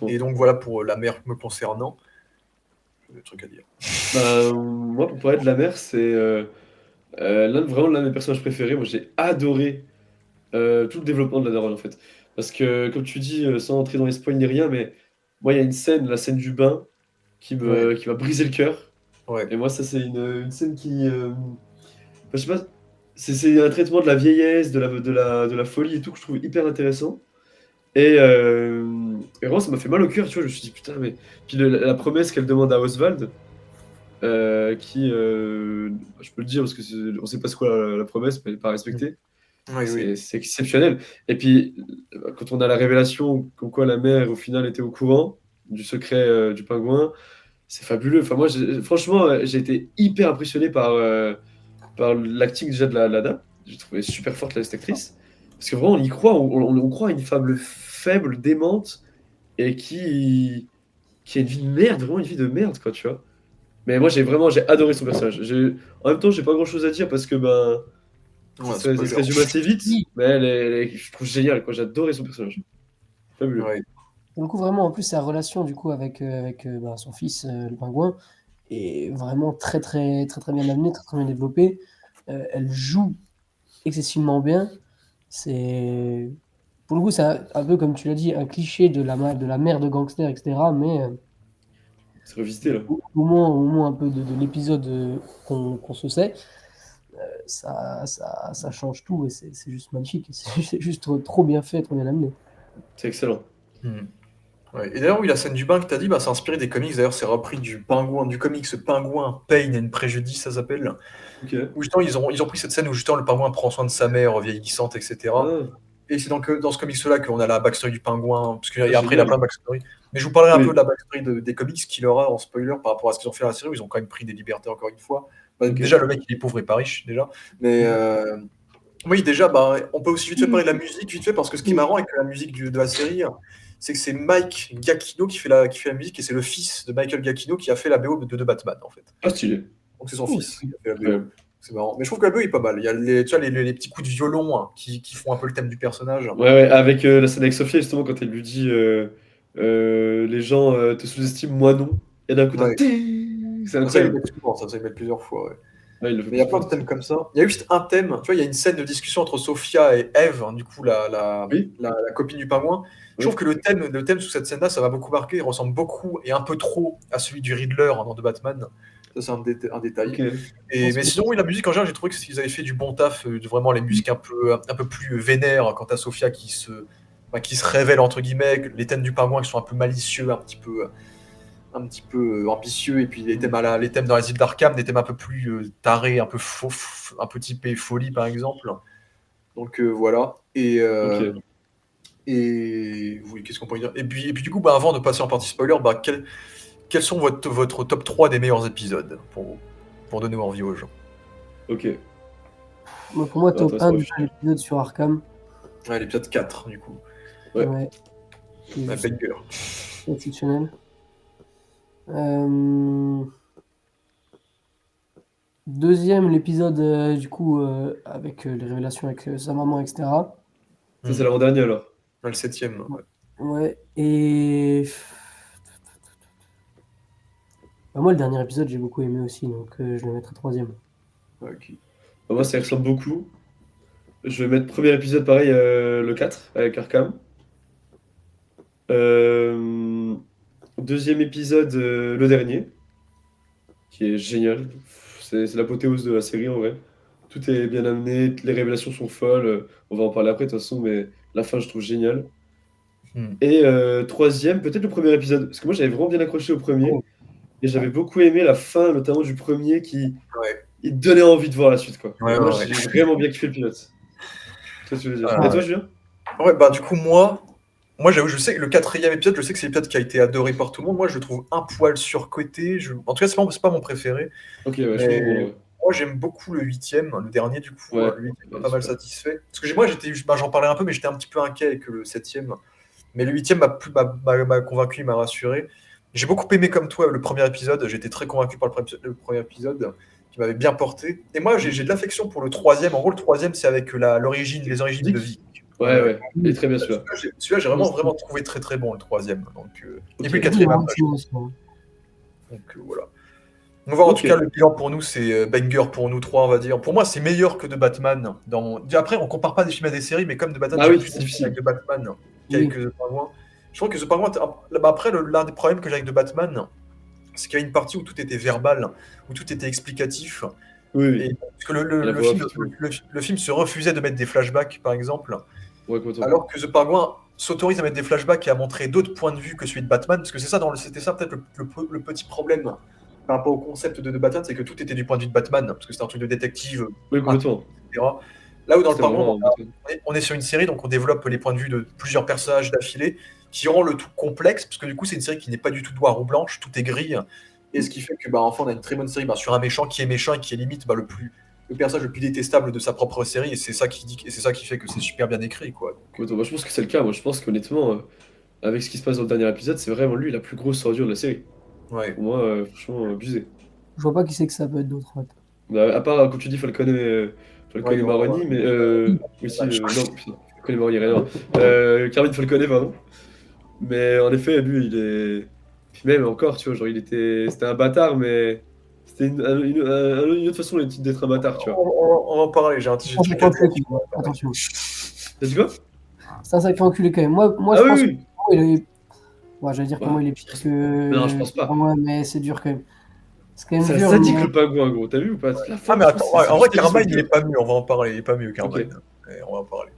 Et donc voilà pour la mère me concernant. J'ai des trucs à dire. Bah, moi, pour parler de la mère, c'est vraiment l'un de mes personnages préférés. Moi, j'ai adoré tout le développement de la daronne, en fait. Parce que, comme tu dis, sans entrer dans les spoils ni rien, mais moi, il y a une scène, la scène du bain, qui m'a brisé le cœur. Ouais. Et moi, ça, c'est une scène qui. Enfin, je sais pas, c'est un traitement de la vieillesse, de la folie et tout que je trouve hyper intéressant. Et vraiment, ça m'a fait mal au cœur, tu vois. Je me suis dit, putain, mais. Puis la promesse qu'elle demande à Oswald, je peux le dire parce que on sait pas c'est quoi la promesse, mais elle n'est pas respectée. Oui. C'est exceptionnel. Et puis, quand on a la révélation comme quoi la mère, au final, était au courant du secret du pingouin, c'est fabuleux. Enfin, moi, franchement, j'ai été hyper impressionné par l'acting déjà de la dame. J'ai trouvé super forte cette actrice. Parce que vraiment, on y croit. On croit à une femme faible, démente, et qui a une vie de merde, vraiment une vie de merde, quoi, tu vois. Mais moi, j'ai adoré son personnage. En même temps, j'ai pas grand chose à dire parce que Ouais, ça se résume assez vite. Mais je trouve géniale, quoi. J'ai adoré son personnage. Fabuleux. Ouais. Du coup, vraiment, en plus, sa relation du coup avec son fils, le pingouin, est vraiment très, très, très, très bien amenée, très, très bien développée. Elle joue excessivement bien. C'est Pour le coup, c'est un peu comme tu l'as dit, un cliché de la mère de gangster, etc. Mais C'est revisité, là. au moins un peu de l'épisode qu'on se sait, ça change tout et c'est juste magnifique. C'est juste trop, trop bien fait, trop bien amené. C'est excellent. Ouais. Et d'ailleurs, oui, la scène du bain que tu as dit, c'est inspiré des comics. D'ailleurs, c'est repris du comics Pingouin, Pain and Prejudice, ça s'appelle. Ok. Où justement, ils ont pris cette scène où justement le pingouin prend soin de sa mère vieillissante, etc. Ah, Et c'est donc dans ce comics-là qu'on a la backstory du pingouin, parce qu'après, il a génial. plein de backstory. Mais je vous parlerai un Oui. peu de la backstory des comics qu'il aura en spoiler par rapport à ce qu'ils ont fait dans la série, où ils ont quand même pris des libertés encore une fois. Ok. Déjà, le mec, il est pauvre et pas riche, déjà. Mais oui, déjà, on peut aussi vite fait parler de la musique, vite fait, parce que ce qui est marrant avec la musique de la série, c'est que c'est Mike Giacchino qui fait la musique, et c'est le fils de Michael Giacchino qui a fait la BO de Batman, en fait. Ah, stylé. Donc c'est son Cool. fils qui a fait la BO. Incroyable. C'est marrant. Mais je trouve que la BO est pas mal. Il y a tu vois, les petits coups de violon qui font un peu le thème du personnage. Ouais, avec la scène avec Sophia, justement, quand elle lui dit les gens te sous-estiment, moi non. Et d'un coup, t'as Ouais. ting. C'est Ça, ils le incroyable. mettent souvent, ça ils le mettent plusieurs fois. Ouais. Ouais, il le fait Mais il y a plein plusieurs de fois. thèmes comme ça. Il y a juste un thème, tu vois, il y a une scène de discussion entre Sophia et Eve, du coup, Oui, la copine du pingouin. Je oui. trouve que le thème sous cette scène-là, ça m'a beaucoup marqué. Il ressemble beaucoup et un peu trop à celui du Riddler dans The Batman. Ça, c'est un détail. Ok. Mais sinon, oui, la musique en général, j'ai trouvé qu'ils avaient fait du bon taf, vraiment les musiques un peu plus vénères, quant à Sophia qui se révèle, entre guillemets, les thèmes du pingouin qui sont un peu malicieux, un petit peu ambitieux, et puis les thèmes dans les îles d'Arkham, des thèmes un peu plus tarés, un peu faux, un peu typé folie, par exemple. Donc voilà. Ok. Et oui, qu'est-ce qu'on pourrait dire et puis du coup, avant de passer en partie spoiler, quels sont votre top 3 des meilleurs épisodes pour donner envie aux gens? Ok. Moi, pour moi, top Attends, 1, laisse-moi déjà l'épisode sur Arkham. Ouais, l'épisode 4, du coup. Ouais. Ouais, qui est Ouais, juste banger. exceptionnel. Euh, Deuxième, l'épisode du coup avec les révélations avec sa maman, etc. Ça, c'est l'avant-dernier alors. Ouais, le 7e. Ouais. Ouais, et moi, le dernier épisode, j'ai beaucoup aimé aussi, donc je le mettrai troisième. Ouais, ok. Moi, ça y ressemble beaucoup. Je vais mettre premier épisode pareil, le 4 avec Arkham. Euh, Deuxième épisode, le dernier, qui est génial. C'est l'apothéose de la série en vrai. Tout est bien amené, les révélations sont folles. On va en parler après de toute façon, mais la fin je trouve géniale. Hmm. Et troisième, peut-être le premier épisode, parce que moi j'avais vraiment bien accroché au premier, Oh. et j'avais beaucoup aimé la fin, notamment du premier, qui Ouais. il te donnait envie de voir la suite, quoi. Ouais, Moi ouais, j'ai vraiment bien kiffé le pilote. Qu'est-ce que tu veux dire? ouais. Et toi, Julien? Ouais, bah du coup, moi j'avoue, je sais que le quatrième épisode, je sais que c'est l'épisode qui a été adoré par tout le monde. Moi, je le trouve un poil surcoté. En tout cas, c'est pas mon préféré. Ok, ouais, je Mais comprends. Ouais, moi, j'aime beaucoup le huitième, le dernier, du coup. ouais, Le huitième m'a ouais, pas mal super. satisfait. Parce que moi, j'en parlais un peu, mais j'étais un petit peu inquiet avec le septième. Mais le huitième m'a convaincu, il m'a rassuré. J'ai beaucoup aimé comme toi le premier épisode. J'étais très convaincu par le premier épisode qui m'avait bien porté. Et moi, j'ai de l'affection pour le troisième. En gros, le troisième, c'est avec les origines de Vic? Vic. Ouais, ouais, il est très bien celui-là. Celui-là, j'ai vraiment trouvé très très bon, le troisième. Donc, Ok. et puis le Oui, quatrième vraiment, après. c'est bon, c'est bon. Donc voilà. On va voir en tout Ok. cas le bilan pour nous, c'est banger pour nous trois, on va dire. Pour moi, c'est meilleur que de Batman. Après, on compare pas des films à des séries, mais comme de Batman, Ah j'ai oui, plus c'est d'affect avec difficile. de Batman Oui. qu'avec The Penguin. Je trouve que The Penguin, après, l'un des problèmes que j'ai avec de Batman, c'est qu'il y a une partie où tout était verbal, où tout était explicatif. Oui, Et oui. parce que Et la voix off et tout. le film se refusait de mettre des flashbacks, par exemple, Ouais, complètement. alors que The Penguin s'autorise à mettre des flashbacks et à montrer d'autres points de vue que celui de Batman, parce que c'était ça peut-être le petit problème par rapport au concept de Batman, c'est que tout était du point de vue de Batman, parce que c'était un truc de détective, Oui, complètement. etc. Là où dans le C'était Penguin, vraiment Batman. on est sur une série, donc on développe les points de vue de plusieurs personnages d'affilée, qui rend le tout complexe, parce que du coup c'est une série qui n'est pas du tout noire ou blanche, tout est gris, et ce qui fait que enfin on a une très bonne série sur un méchant qui est méchant et qui est limite le personnage le plus détestable de sa propre série, et c'est ça qui fait que c'est super bien écrit, quoi. Complètement. Moi, je pense que c'est le cas. Moi, je pense qu'honnêtement, avec ce qui se passe dans le dernier épisode, c'est vraiment lui la plus grosse ordure de la série. Ouais. Pour moi, franchement, abusé. Je vois pas qui c'est que ça peut être d'autre, en fait. Bah, à part, comme tu dis, Falcone et Maroni, mais aussi, non, putain, Falcone et Maroni, rien à voir. Carmine Falcone, pardon. Mais en effet, lui, il est. Puis même encore, tu vois, genre, c'était un bâtard, mais c'était une autre façon d'être un bâtard, tu vois. On va en parler, j'ai un C'est un sacré enculé, quand même. Attention. T'as dit quoi? C'est un sacré enculé, quand même. Moi Ah je oui, pense que oui. il est... Ouais, j'allais dire Ouais. comment il est pire que... Non, je pense pas. Ouais, mais c'est dur, quand même. C'est quand même C'est un dur, sadique mais... le pingouin, gros. T'as vu ou pas? La fin, Ah mais attends, franchement, en vrai c'est juste Carmine il est dur. pas mieux, on va en parler, il est pas mieux Ok. Carmine. On va en parler.